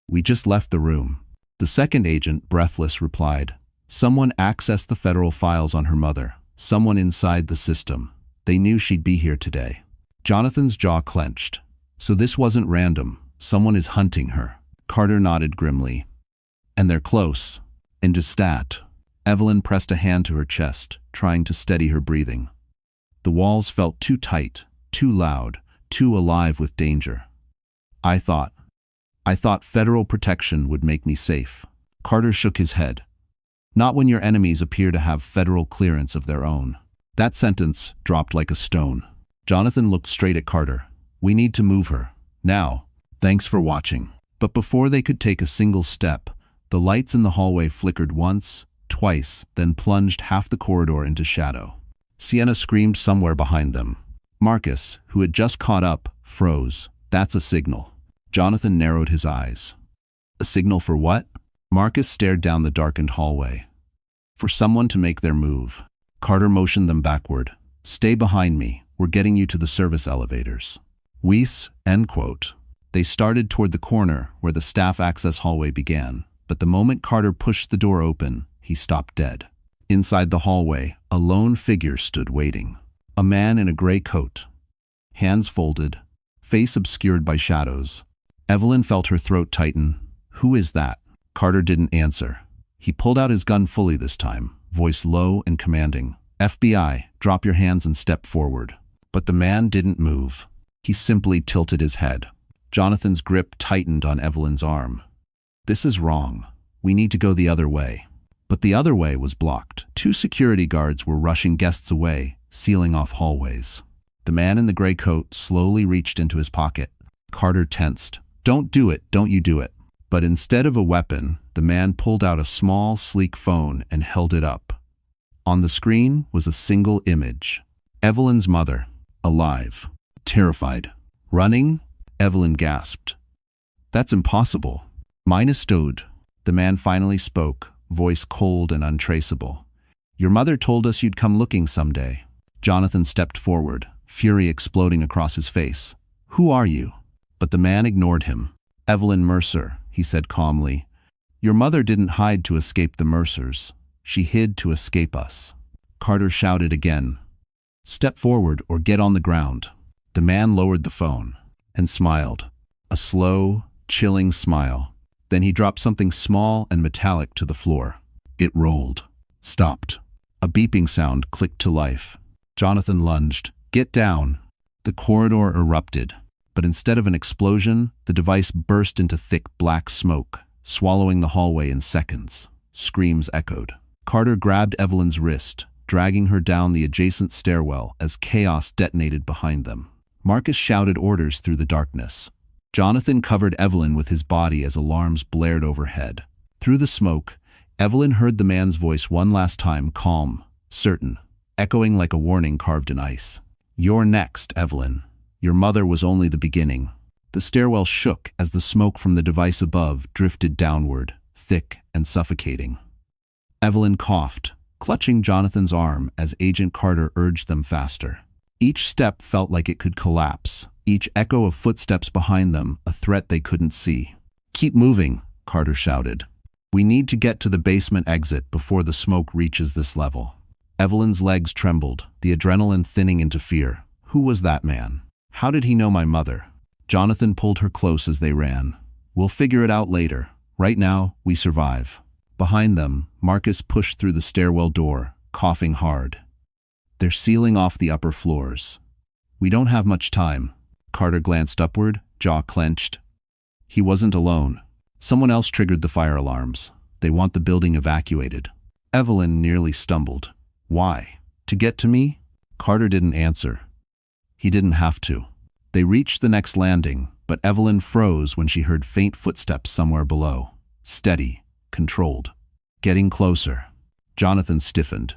"We just left the room." The second agent, breathless, replied. "Someone accessed the federal files on her mother. Someone inside the system. They knew she'd be here today." Jonathan's jaw clenched. "So this wasn't random. Someone is hunting her." Carter nodded grimly. "And they're close." "And to stat." Evelyn pressed a hand to her chest, trying to steady her breathing. The walls felt too tight, too loud, too alive with danger. I thought federal protection would make me safe." Carter shook his head. "Not when your enemies appear to have federal clearance of their own." That sentence dropped like a stone. Jonathan looked straight at Carter. "We need to move her. Now. Thanks for watching." But before they could take a single step, the lights in the hallway flickered once, twice, then plunged half the corridor into shadow. Sienna screamed somewhere behind them. Marcus, who had just caught up, froze. "That's a signal." Jonathan narrowed his eyes. "A signal for what?" Marcus stared down the darkened hallway. "For someone to make their move." Carter motioned them backward. "Stay behind me. We're getting you to the service elevators." Weiss, end quote. They started toward the corner where the staff access hallway began, but the moment Carter pushed the door open, he stopped dead. Inside the hallway, a lone figure stood waiting. A man in a gray coat. Hands folded, face obscured by shadows. Evelyn felt her throat tighten. "Who is that?" Carter didn't answer. He pulled out his gun fully this time, voice low and commanding. "FBI, drop your hands and step forward." But the man didn't move. He simply tilted his head. Jonathan's grip tightened on Evelyn's arm. "This is wrong. We need to go the other way." But the other way was blocked. Two security guards were rushing guests away, sealing off hallways. The man in the gray coat slowly reached into his pocket. Carter tensed. "Don't do it, don't you do it." But instead of a weapon, the man pulled out a small, sleek phone and held it up. On the screen was a single image. Evelyn's mother, alive, terrified. "Running?" Evelyn gasped. "That's impossible." "Mine stowed." The man finally spoke, voice cold and untraceable. "Your mother told us you'd come looking someday." Jonathan stepped forward, fury exploding across his face. "Who are you?" But the man ignored him. "Evelyn Mercer," he said calmly. "Your mother didn't hide to escape the Mercers. She hid to escape us." Carter shouted again. "Step forward or get on the ground." The man lowered the phone and smiled. A slow, chilling smile. Then he dropped something small and metallic to the floor. It rolled. Stopped. A beeping sound clicked to life. Jonathan lunged. "Get down!" The corridor erupted. But instead of an explosion, the device burst into thick black smoke, swallowing the hallway in seconds. Screams echoed. Carter grabbed Evelyn's wrist, dragging her down the adjacent stairwell as chaos detonated behind them. Marcus shouted orders through the darkness. Jonathan covered Evelyn with his body as alarms blared overhead. Through the smoke, Evelyn heard the man's voice one last time, calm, certain, echoing like a warning carved in ice. "You're next, Evelyn. Your mother was only the beginning." The stairwell shook as the smoke from the device above drifted downward, thick and suffocating. Evelyn coughed, clutching Jonathan's arm as Agent Carter urged them faster. Each step felt like it could collapse, each echo of footsteps behind them a threat they couldn't see. "Keep moving," Carter shouted. "We need to get to the basement exit before the smoke reaches this level." Evelyn's legs trembled, the adrenaline thinning into fear. Who was that man? How did he know my mother? Jonathan pulled her close as they ran. "We'll figure it out later. Right now, we survive." Behind them, Marcus pushed through the stairwell door, coughing hard. "They're sealing off the upper floors. We don't have much time." Carter glanced upward, jaw clenched. He wasn't alone. Someone else triggered the fire alarms. They want the building evacuated. Evelyn nearly stumbled. "Why? To get to me?" Carter didn't answer. He didn't have to. They reached the next landing, but Evelyn froze when she heard faint footsteps somewhere below. Steady, controlled. Getting closer. Jonathan stiffened.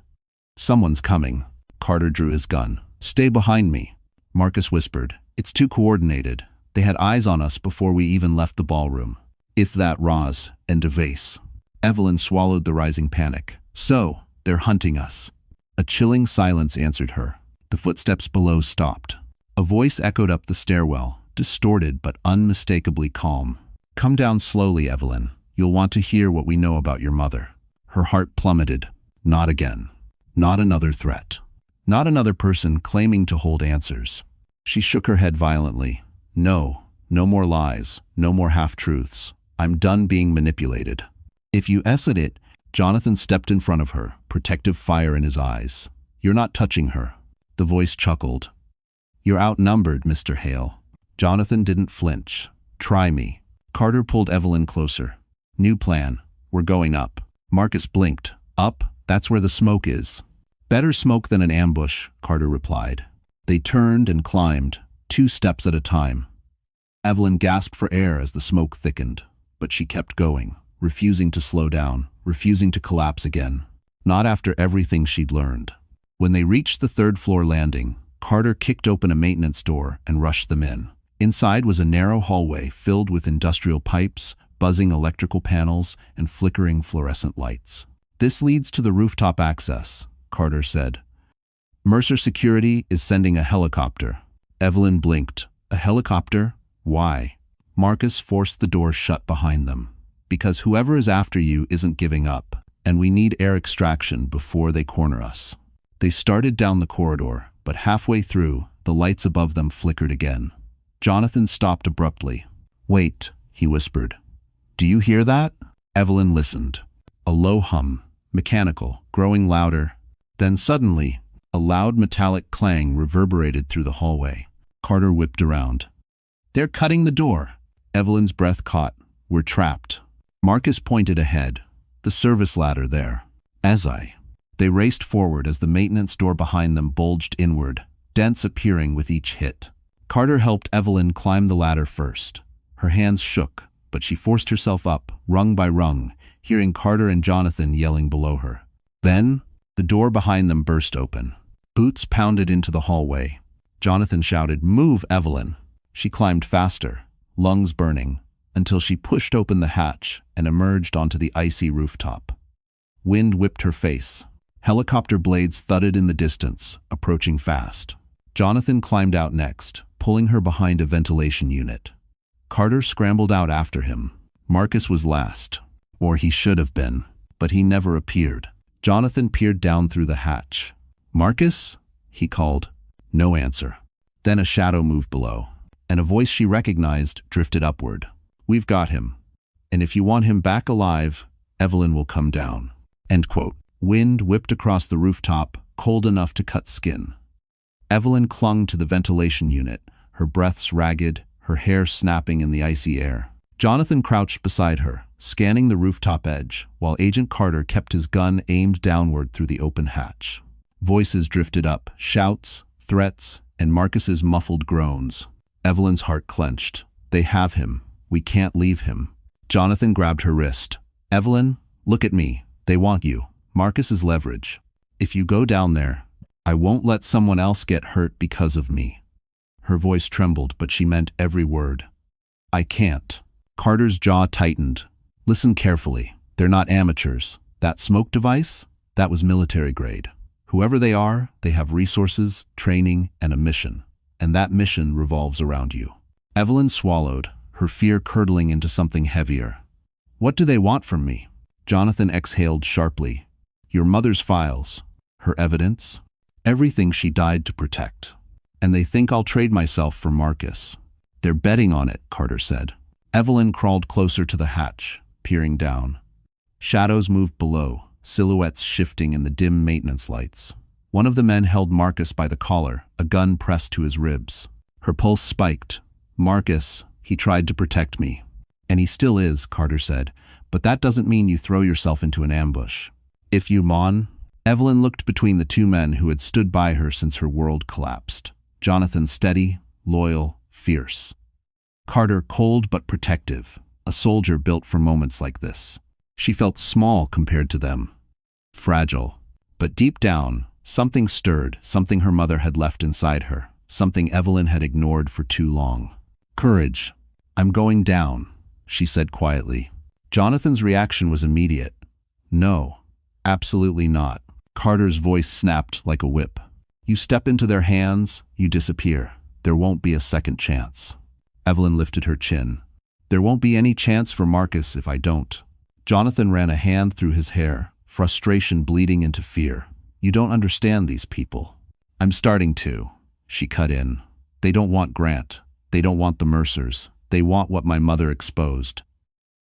Someone's coming. Carter drew his gun. Stay behind me, Marcus whispered. It's too coordinated. They had eyes on us before we even left the ballroom. If that Roz and Devase. Evelyn swallowed the rising panic. So, they're hunting us. A chilling silence answered her. The footsteps below stopped. A voice echoed up the stairwell, distorted but unmistakably calm. Come down slowly, Evelyn. You'll want to hear what we know about your mother. Her heart plummeted. Not again. Not another threat. Not another person claiming to hold answers. She shook her head violently. No, no more lies, no more half-truths. I'm done being manipulated. If you at it, Jonathan stepped in front of her, protective fire in his eyes. You're not touching her. The voice chuckled. You're outnumbered, Mr. Hale. Jonathan didn't flinch. Try me. Carter pulled Evelyn closer. New plan. We're going up. Marcus blinked. Up? That's where the smoke is. Better smoke than an ambush, Carter replied. They turned and climbed, 2 steps at a time. Evelyn gasped for air as the smoke thickened, but she kept going, refusing to slow down, refusing to collapse again. Not after everything she'd learned. When they reached the 3rd-floor landing, Carter kicked open a maintenance door and rushed them in. Inside was a narrow hallway filled with industrial pipes, buzzing electrical panels, and flickering fluorescent lights. This leads to the rooftop access, Carter said. Mercer Security is sending a helicopter. Evelyn blinked. A helicopter? Why? Marcus forced the door shut behind them. Because whoever is after you isn't giving up, and we need air extraction before they corner us. They started down the corridor, but halfway through, the lights above them flickered again. Jonathan stopped abruptly. Wait, he whispered. Do you hear that? Evelyn listened. A low hum, mechanical, growing louder. Then suddenly, a loud metallic clang reverberated through the hallway. Carter whipped around. They're cutting the door. Evelyn's breath caught. We're trapped. Marcus pointed ahead. The service ladder there. They raced forward as the maintenance door behind them bulged inward, dents appearing with each hit. Carter helped Evelyn climb the ladder first. Her hands shook, but she forced herself up, rung by rung, hearing Carter and Jonathan yelling below her. Then, the door behind them burst open. Boots pounded into the hallway. Jonathan shouted, "Move, Evelyn!" She climbed faster, lungs burning, until she pushed open the hatch and emerged onto the icy rooftop. Wind whipped her face. Helicopter blades thudded in the distance, approaching fast. Jonathan climbed out next, pulling her behind a ventilation unit. Carter scrambled out after him. Marcus was last, or he should have been, but he never appeared. Jonathan peered down through the hatch. "Marcus?" he called. No answer. Then a shadow moved below, and a voice she recognized drifted upward. "We've got him. And if you want him back alive, Evelyn will come down." End quote. Wind whipped across the rooftop, cold enough to cut skin. Evelyn clung to the ventilation unit, her breaths ragged, her hair snapping in the icy air. Jonathan crouched beside her, scanning the rooftop edge, while Agent Carter kept his gun aimed downward through the open hatch. Voices drifted up, shouts, threats, and Marcus's muffled groans. Evelyn's heart clenched. They have him. We can't leave him. Jonathan grabbed her wrist. "Evelyn, look at me. They want you. Marcus is leverage. If you go down there, I won't let someone else get hurt because of me." Her voice trembled, but she meant every word. "I can't." Carter's jaw tightened. "Listen carefully. They're not amateurs. That smoke device? That was military grade. Whoever they are, they have resources, training, and a mission. And that mission revolves around you." Evelyn swallowed, her fear curdling into something heavier. "What do they want from me?" Jonathan exhaled sharply. "Your mother's files. Her evidence. Everything she died to protect. And they think I'll trade myself for Marcus." "They're betting on it," Carter said. Evelyn crawled closer to the hatch, peering down. Shadows moved below, silhouettes shifting in the dim maintenance lights. One of the men held Marcus by the collar, a gun pressed to his ribs. Her pulse spiked. "Marcus, he tried to protect me." "And he still is," Carter said, "but that doesn't mean you throw yourself into an ambush. If you mon..." Evelyn looked between the two men who had stood by her since her world collapsed. Jonathan steady, loyal, fierce. Carter cold but protective, a soldier built for moments like this. She felt small compared to them, fragile. But deep down, something stirred, something her mother had left inside her, something Evelyn had ignored for too long. Courage. I'm going down, she said quietly. Jonathan's reaction was immediate. No, absolutely not. Carter's voice snapped like a whip. You step into their hands, you disappear. There won't be a second chance. Evelyn lifted her chin. There won't be any chance for Marcus if I don't. Jonathan ran a hand through his hair, frustration bleeding into fear. You don't understand these people. I'm starting to, she cut in. They don't want Grant. They don't want the Mercers. They want what my mother exposed.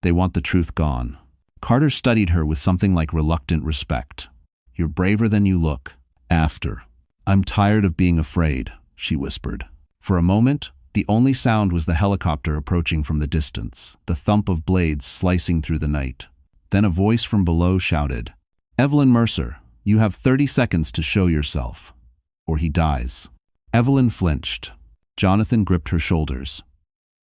They want the truth gone. Carter studied her with something like reluctant respect. You're braver than you look. I'm tired of being afraid, she whispered. For a moment, the only sound was the helicopter approaching from the distance, the thump of blades slicing through the night. Then a voice from below shouted, Evelyn Mercer, you have 30 seconds to show yourself, or he dies. Evelyn flinched. Jonathan gripped her shoulders.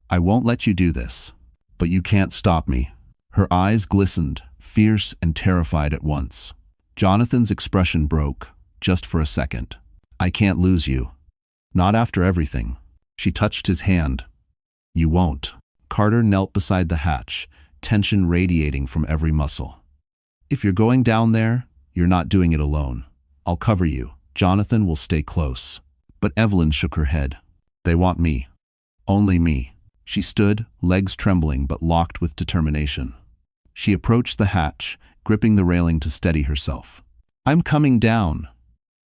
I won't let you do this, but you can't stop me. Her eyes glistened, fierce and terrified at once. Jonathan's expression broke, just for a second. I can't lose you. Not after everything. She touched his hand. You won't. Carter knelt beside the hatch, tension radiating from every muscle. If you're going down there, you're not doing it alone. I'll cover you. Jonathan will stay close. But Evelyn shook her head. They want me. Only me. She stood, legs trembling but locked with determination. She approached the hatch, gripping the railing to steady herself. I'm coming down.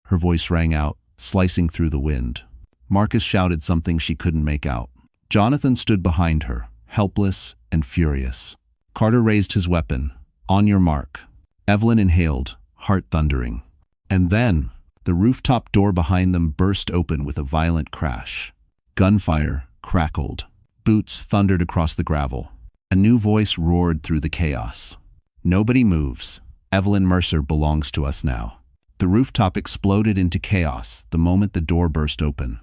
Her voice rang out, slicing through the wind. Marcus shouted something she couldn't make out. Jonathan stood behind her, helpless and furious. Carter raised his weapon. On your mark. Evelyn inhaled, heart thundering. And then, the rooftop door behind them burst open with a violent crash. Gunfire crackled. Boots thundered across the gravel. A new voice roared through the chaos. Nobody moves. Evelyn Mercer belongs to us now. The rooftop exploded into chaos the moment the door burst open.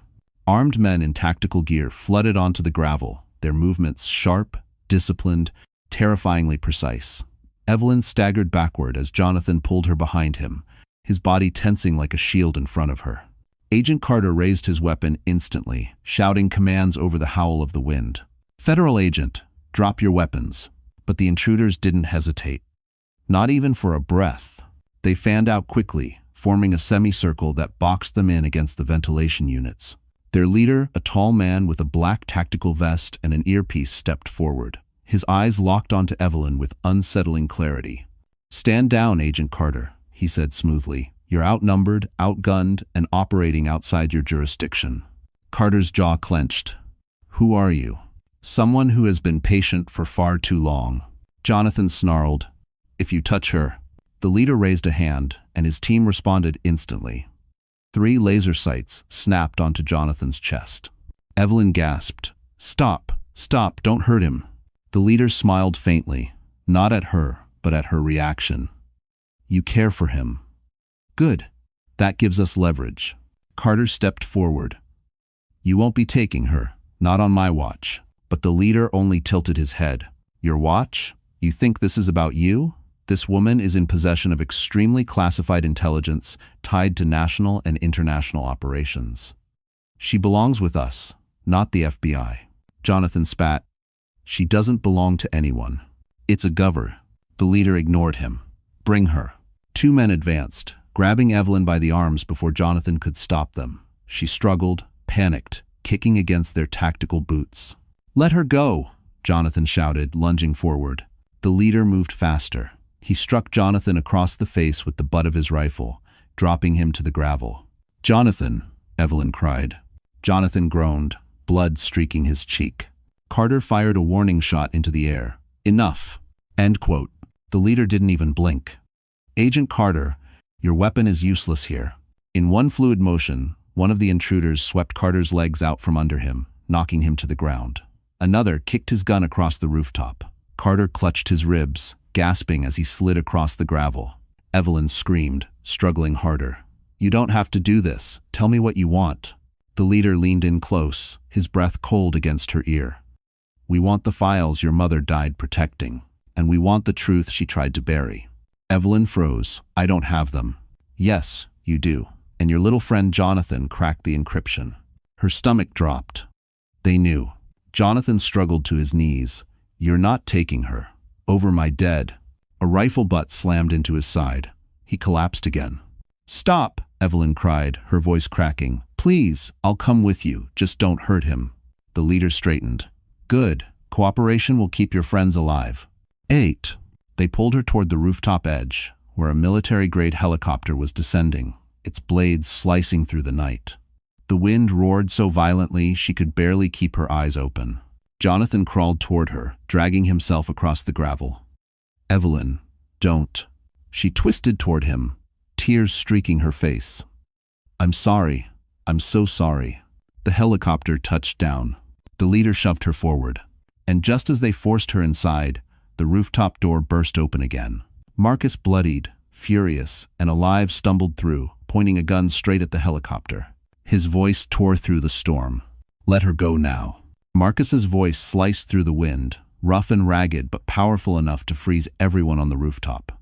Armed men in tactical gear flooded onto the gravel, their movements sharp, disciplined, terrifyingly precise. Evelyn staggered backward as Jonathan pulled her behind him, his body tensing like a shield in front of her. Agent Carter raised his weapon instantly, shouting commands over the howl of the wind. Federal agent, drop your weapons. But the intruders didn't hesitate. Not even for a breath. They fanned out quickly, forming a semicircle that boxed them in against the ventilation units. Their leader, a tall man with a black tactical vest and an earpiece, stepped forward. His eyes locked onto Evelyn with unsettling clarity. Stand down, Agent Carter, he said smoothly. You're outnumbered, outgunned, and operating outside your jurisdiction. Carter's jaw clenched. Who are you? Someone who has been patient for far too long. Jonathan snarled. If you touch her. The leader raised a hand, and his team responded instantly. 3 laser sights snapped onto Jonathan's chest. Evelyn gasped. Stop, don't hurt him. The leader smiled faintly, not at her, but at her reaction. You care for him. Good. That gives us leverage. Carter stepped forward. You won't be taking her, not on my watch. But the leader only tilted his head. Your watch? You think this is about you? This woman is in possession of extremely classified intelligence tied to national and international operations. She belongs with us, not the FBI. Jonathan spat. She doesn't belong to anyone. It's a gover. The leader ignored him. Bring her. 2 men advanced, grabbing Evelyn by the arms before Jonathan could stop them. She struggled, panicked, kicking against their tactical boots. Let her go, Jonathan shouted, lunging forward. The leader moved faster. He struck Jonathan across the face with the butt of his rifle, dropping him to the gravel. Jonathan, Evelyn cried. Jonathan groaned, blood streaking his cheek. Carter fired a warning shot into the air. Enough. End quote. The leader didn't even blink. Agent Carter, your weapon is useless here. In one fluid motion, one of the intruders swept Carter's legs out from under him, knocking him to the ground. Another kicked his gun across the rooftop. Carter clutched his ribs, gasping as he slid across the gravel. Evelyn screamed, struggling harder. You don't have to do this. Tell me what you want. The leader leaned in close, his breath cold against her ear. We want the files your mother died protecting, and we want the truth she tried to bury. Evelyn froze. I don't have them. Yes, you do. And your little friend Jonathan cracked the encryption. Her stomach dropped. They knew. Jonathan struggled to his knees. You're not taking her. Over my dead. A rifle butt slammed into his side. He collapsed again. Stop, Evelyn cried, her voice cracking. Please, I'll come with you. Just don't hurt him. The leader straightened. Good. Cooperation will keep your friends alive. 8. They pulled her toward the rooftop edge, where a military-grade helicopter was descending, its blades slicing through the night. The wind roared so violently she could barely keep her eyes open. Jonathan crawled toward her, dragging himself across the gravel. Evelyn, don't. She twisted toward him, tears streaking her face. I'm sorry. I'm so sorry. The helicopter touched down. The leader shoved her forward, and just as they forced her inside, the rooftop door burst open again. Marcus, bloodied, furious, and alive, stumbled through, pointing a gun straight at the helicopter. His voice tore through the storm. Let her go now. Marcus's voice sliced through the wind, rough and ragged but powerful enough to freeze everyone on the rooftop.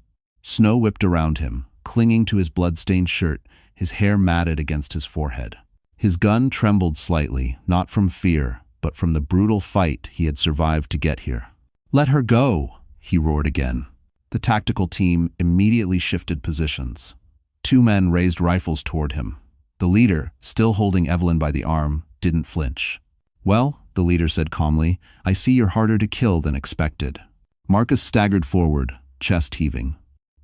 Snow whipped around him, clinging to his blood-stained shirt, his hair matted against his forehead. His gun trembled slightly, not from fear, but from the brutal fight he had survived to get here. Let her go, he roared again. The tactical team immediately shifted positions. 2 men raised rifles toward him. The leader, still holding Evelyn by the arm, didn't flinch. Well, the leader said calmly, I see you're harder to kill than expected. Marcus staggered forward, chest heaving.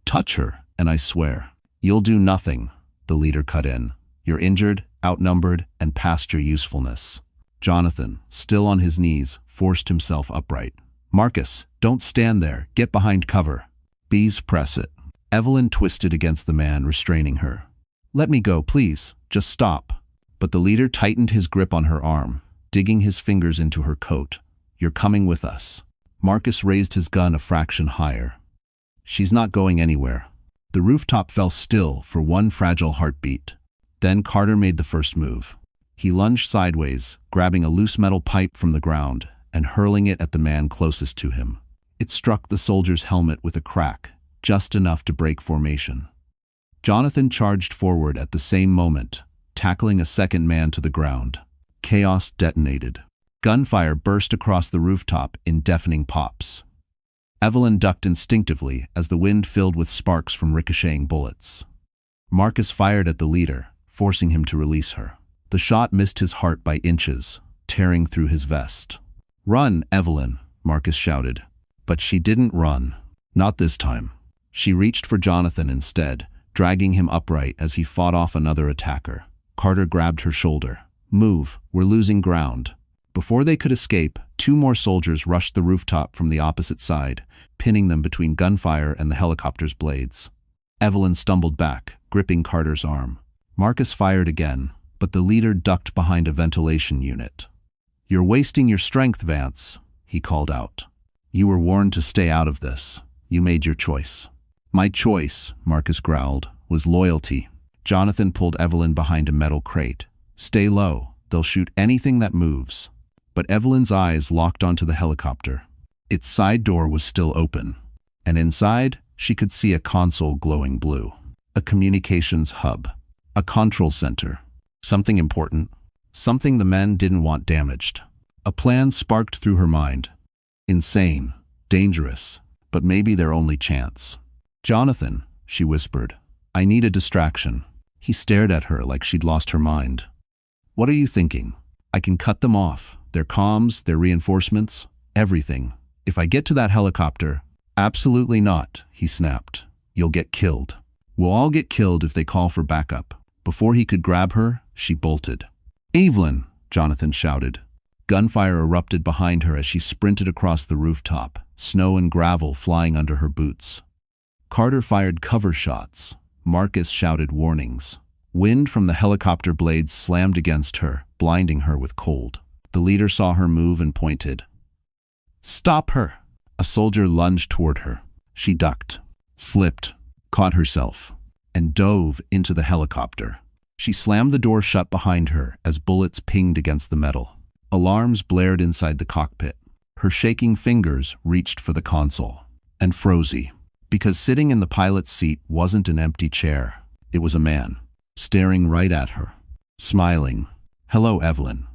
Touch her, and I swear. You'll do nothing, the leader cut in. You're injured, outnumbered, and past your usefulness. Jonathan, still on his knees, forced himself upright. Marcus, don't stand there. Get behind cover. Bees, press it. Evelyn twisted against the man, restraining her. Let me go, please. Just stop. But the leader tightened his grip on her arm, digging his fingers into her coat. You're coming with us. Marcus raised his gun a fraction higher. She's not going anywhere. The rooftop fell still for one fragile heartbeat. Then Carter made the first move. He lunged sideways, grabbing a loose metal pipe from the ground and hurling it at the man closest to him. It struck the soldier's helmet with a crack, just enough to break formation. Jonathan charged forward at the same moment, tackling a second man to the ground. Chaos detonated. Gunfire burst across the rooftop in deafening pops. Evelyn ducked instinctively as the wind filled with sparks from ricocheting bullets. Marcus fired at the leader, forcing him to release her. The shot missed his heart by inches, tearing through his vest. Run, Evelyn, Marcus shouted. But she didn't run. Not this time. She reached for Jonathan instead, dragging him upright as he fought off another attacker. Carter grabbed her shoulder. Move, we're losing ground. Before they could escape, 2 more soldiers rushed the rooftop from the opposite side, pinning them between gunfire and the helicopter's blades. Evelyn stumbled back, gripping Carter's arm. Marcus fired again, but the leader ducked behind a ventilation unit. You're wasting your strength, Vance, he called out. You were warned to stay out of this. You made your choice. My choice, Marcus growled, was loyalty. Jonathan pulled Evelyn behind a metal crate. Stay low. They'll shoot anything that moves. But Evelyn's eyes locked onto the helicopter. Its side door was still open, and inside she could see a console glowing blue. A communications hub. A control center. Something important. Something the men didn't want damaged. A plan sparked through her mind. Insane. Dangerous. But maybe their only chance. Jonathan, she whispered. I need a distraction. He stared at her like she'd lost her mind. What are you thinking? I can cut them off. Their comms, their reinforcements, everything. If I get to that helicopter... Absolutely not, he snapped. You'll get killed. We'll all get killed if they call for backup. Before he could grab her, she bolted. Evelyn, Jonathan shouted. Gunfire erupted behind her as she sprinted across the rooftop, snow and gravel flying under her boots. Carter fired cover shots. Marcus shouted warnings. Wind from the helicopter blades slammed against her, blinding her with cold. The leader saw her move and pointed. Stop her! A soldier lunged toward her. She ducked, slipped, caught herself, and dove into the helicopter. She slammed the door shut behind her as bullets pinged against the metal. Alarms blared inside the cockpit. Her shaking fingers reached for the console. And froze, because sitting in the pilot's seat wasn't an empty chair. It was a man, staring right at her, smiling. "Hello, Evelyn.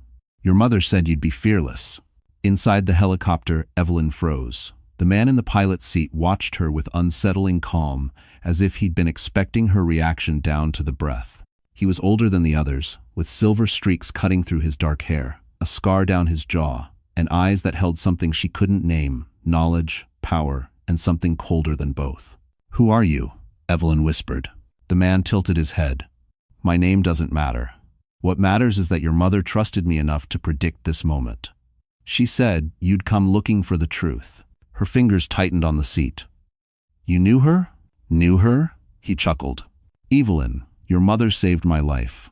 Your mother said you'd be fearless." Inside the helicopter, Evelyn froze. The man in the pilot's seat watched her with unsettling calm, as if he'd been expecting her reaction down to the breath. He was older than the others, with silver streaks cutting through his dark hair, a scar down his jaw, and eyes that held something she couldn't name: knowledge, power, and something colder than both. "Who are you?" Evelyn whispered. The man tilted his head. "My name doesn't matter. What matters is that your mother trusted me enough to predict this moment. She said you'd come looking for the truth." Her fingers tightened on the seat. "You knew her?" "Knew her?" He chuckled. "Evelyn, your mother saved my life.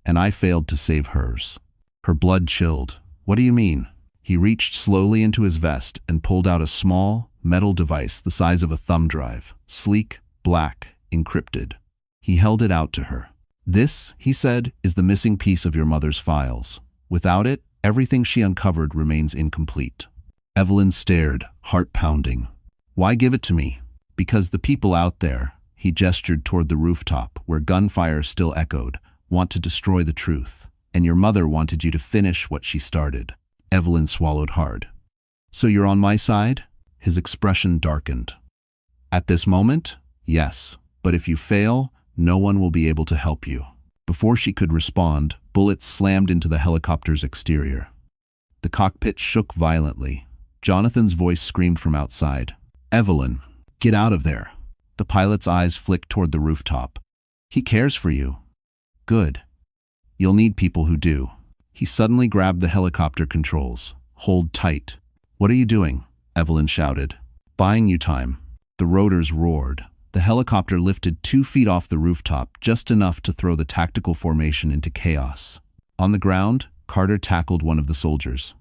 And I failed to save hers." Her blood chilled. "What do you mean?" He reached slowly into his vest and pulled out a small, metal device the size of a thumb drive, sleek, black, encrypted. He held it out to her. "This," he said, "is the missing piece of your mother's files. Without it, everything she uncovered remains incomplete." Evelyn stared, heart pounding. "Why give it to me?" "Because the people out there," he gestured toward the rooftop, where gunfire still echoed, "want to destroy the truth. And your mother wanted you to finish what she started." Evelyn swallowed hard. "So you're on my side?" His expression darkened. "At this moment, yes. But if you fail, no one will be able to help you." Before she could respond, bullets slammed into the helicopter's exterior. The cockpit shook violently. Jonathan's voice screamed from outside. "Evelyn, get out of there." The pilot's eyes flicked toward the rooftop. "He cares for you." "Good. You'll need people who do." He suddenly grabbed the helicopter controls. "Hold tight." "What are you doing?" Evelyn shouted. "Buying you time." The rotors roared. The helicopter lifted 2 feet off the rooftop, just enough to throw the tactical formation into chaos. On the ground, Carter tackled one of the soldiers.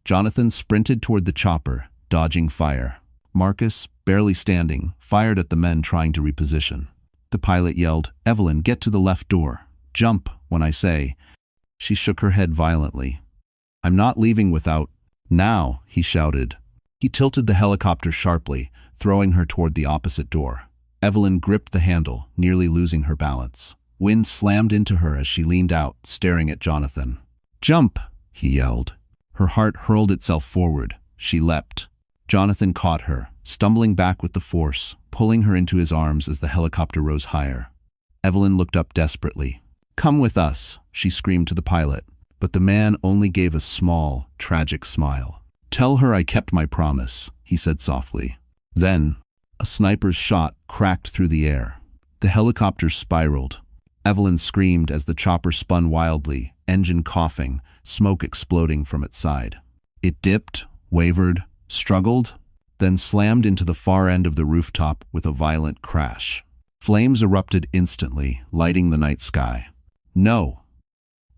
Jonathan sprinted toward the chopper, dodging fire. Marcus, barely standing, fired at the men trying to reposition. The pilot yelled, "Evelyn, get to the left door. Jump, when I say." She shook her head violently. "I'm not leaving without—" "Now," he shouted. He tilted the helicopter sharply, throwing her toward the opposite door. Evelyn gripped the handle, nearly losing her balance. Wind slammed into her as she leaned out, staring at Jonathan. "Jump!" he yelled. Her heart hurled itself forward. She leapt. Jonathan caught her, stumbling back with the force, pulling her into his arms as the helicopter rose higher. Evelyn looked up desperately. "Come with us," she screamed to the pilot, but the man only gave a small, tragic smile. "Tell her I kept my promise," he said softly. Then, a sniper's shot cracked through the air. The helicopter spiraled. Evelyn screamed as the chopper spun wildly, engine coughing, smoke exploding from its side. It dipped, wavered, struggled, then slammed into the far end of the rooftop with a violent crash. Flames erupted instantly, lighting the night sky. "No!"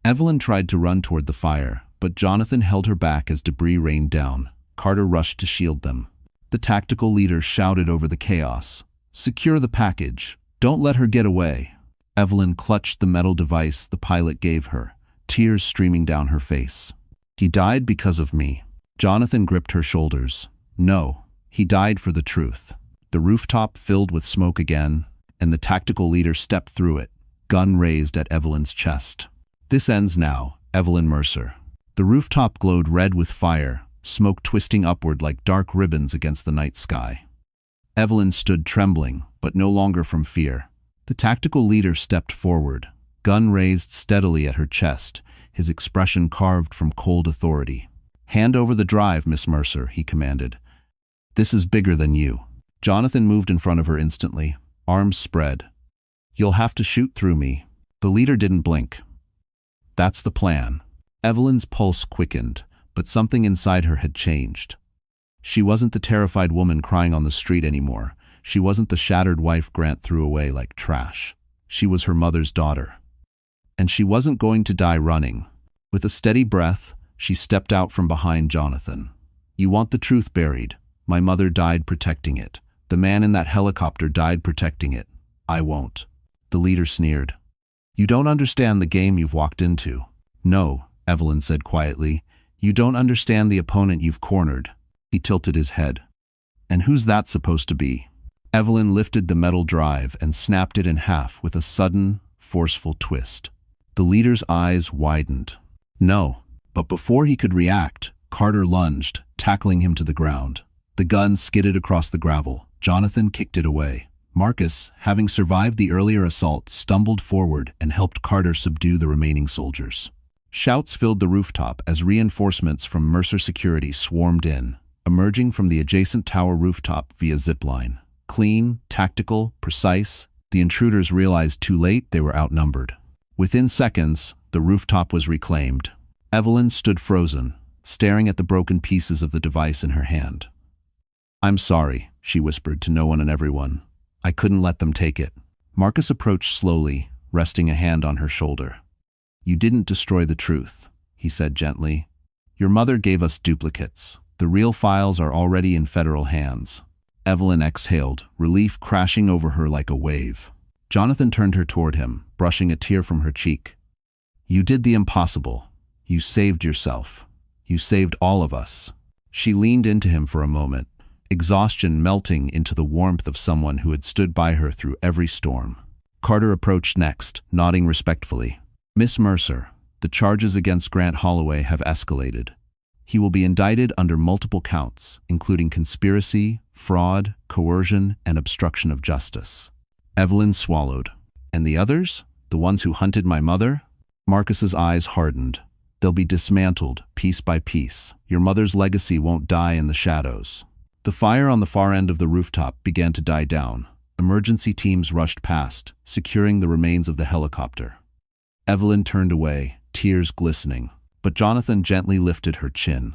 Evelyn tried to run toward the fire, but Jonathan held her back as debris rained down. Carter rushed to shield them. The tactical leader shouted over the chaos, "Secure the package. Don't let her get away." Evelyn clutched the metal device the pilot gave her, tears streaming down her face. "He died because of me." Jonathan gripped her shoulders. "No, he died for the truth." The rooftop filled with smoke again, and the tactical leader stepped through it, gun raised at Evelyn's chest. "This ends now, Evelyn Mercer." The rooftop glowed red with fire, smoke twisting upward like dark ribbons against the night sky. Evelyn stood trembling, but no longer from fear. The tactical leader stepped forward, gun raised steadily at her chest, his expression carved from cold authority. "Hand over the drive, Miss Mercer," he commanded. "This is bigger than you." Jonathan moved in front of her instantly, arms spread. "You'll have to shoot through me." The leader didn't blink. "That's the plan." Evelyn's pulse quickened, but something inside her had changed. She wasn't the terrified woman crying on the street anymore. She wasn't the shattered wife Grant threw away like trash. She was her mother's daughter. And she wasn't going to die running. With a steady breath, she stepped out from behind Jonathan. "You want the truth buried. My mother died protecting it. The man in that helicopter died protecting it. I won't." The leader sneered. "You don't understand the game you've walked into." "No," Evelyn said quietly. "You don't understand the opponent you've cornered." He tilted his head. "And who's that supposed to be?" Evelyn lifted the metal drive and snapped it in half with a sudden, forceful twist. The leader's eyes widened. "No." But before he could react, Carter lunged, tackling him to the ground. The gun skidded across the gravel. Jonathan kicked it away. Marcus, having survived the earlier assault, stumbled forward and helped Carter subdue the remaining soldiers. Shouts filled the rooftop as reinforcements from Mercer Security swarmed in, emerging from the adjacent tower rooftop via zipline. Clean, tactical, precise, the intruders realized too late they were outnumbered. Within seconds, the rooftop was reclaimed. Evelyn stood frozen, staring at the broken pieces of the device in her hand. "I'm sorry," she whispered to no one and everyone. "I couldn't let them take it." Marcus approached slowly, resting a hand on her shoulder. "You didn't destroy the truth," he said gently. "Your mother gave us duplicates. The real files are already in federal hands." Evelyn exhaled, relief crashing over her like a wave. Jonathan turned her toward him, brushing a tear from her cheek. "You did the impossible. You saved yourself. You saved all of us." She leaned into him for a moment, exhaustion melting into the warmth of someone who had stood by her through every storm. Carter approached next, nodding respectfully. "Miss Mercer, the charges against Grant Holloway have escalated. He will be indicted under multiple counts, including conspiracy, fraud, coercion, and obstruction of justice." Evelyn swallowed. "And the others? The ones who hunted my mother?" Marcus's eyes hardened. "They'll be dismantled, piece by piece. Your mother's legacy won't die in the shadows." The fire on the far end of the rooftop began to die down. Emergency teams rushed past, securing the remains of the helicopter. Evelyn turned away, tears glistening, but Jonathan gently lifted her chin.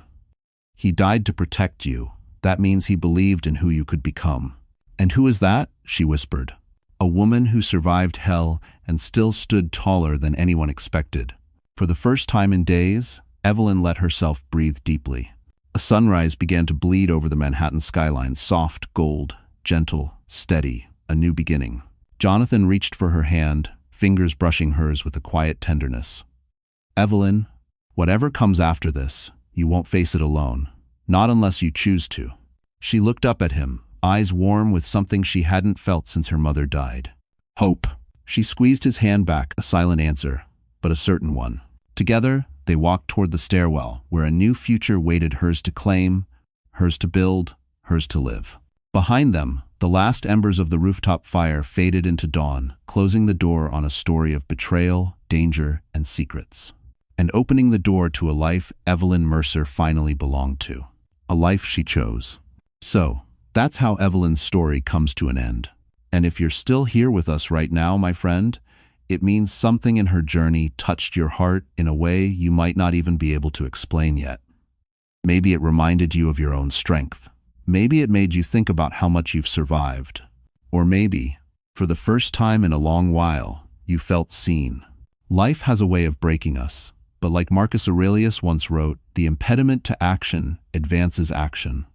"He died to protect you. That means he believed in who you could become." "And who is that?" she whispered. "A woman who survived hell and still stood taller than anyone expected." For the first time in days, Evelyn let herself breathe deeply. A sunrise began to bleed over the Manhattan skyline, soft, gold, gentle, steady, a new beginning. Jonathan reached for her hand, fingers brushing hers with a quiet tenderness. "Evelyn, whatever comes after this, you won't face it alone. Not unless you choose to." She looked up at him, eyes warm with something she hadn't felt since her mother died. "Hope." She squeezed his hand back, a silent answer, but a certain one. Together, they walked toward the stairwell, where a new future waited, hers to claim, hers to build, hers to live. Behind them, the last embers of the rooftop fire faded into dawn, closing the door on a story of betrayal, danger, and secrets. And opening the door to a life Evelyn Mercer finally belonged to. A life she chose. So, that's how Evelyn's story comes to an end. And if you're still here with us right now, my friend, it means something in her journey touched your heart in a way you might not even be able to explain yet. Maybe it reminded you of your own strength. Maybe it made you think about how much you've survived. Or maybe, for the first time in a long while, you felt seen. Life has a way of breaking us, but like Marcus Aurelius once wrote, the impediment to action advances action.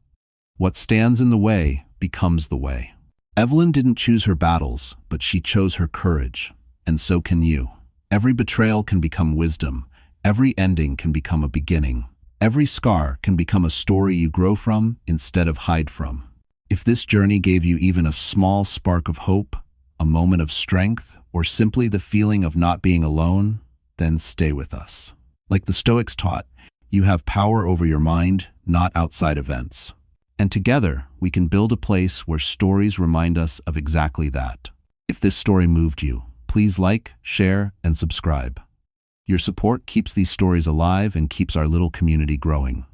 What stands in the way becomes the way. Evelyn didn't choose her battles, but she chose her courage. And so can you. Every betrayal can become wisdom. Every ending can become a beginning. Every scar can become a story you grow from instead of hide from. If this journey gave you even a small spark of hope, a moment of strength, or simply the feeling of not being alone, then stay with us. Like the Stoics taught, you have power over your mind, not outside events. And together, we can build a place where stories remind us of exactly that. If this story moved you, please like, share, and subscribe. Your support keeps these stories alive and keeps our little community growing.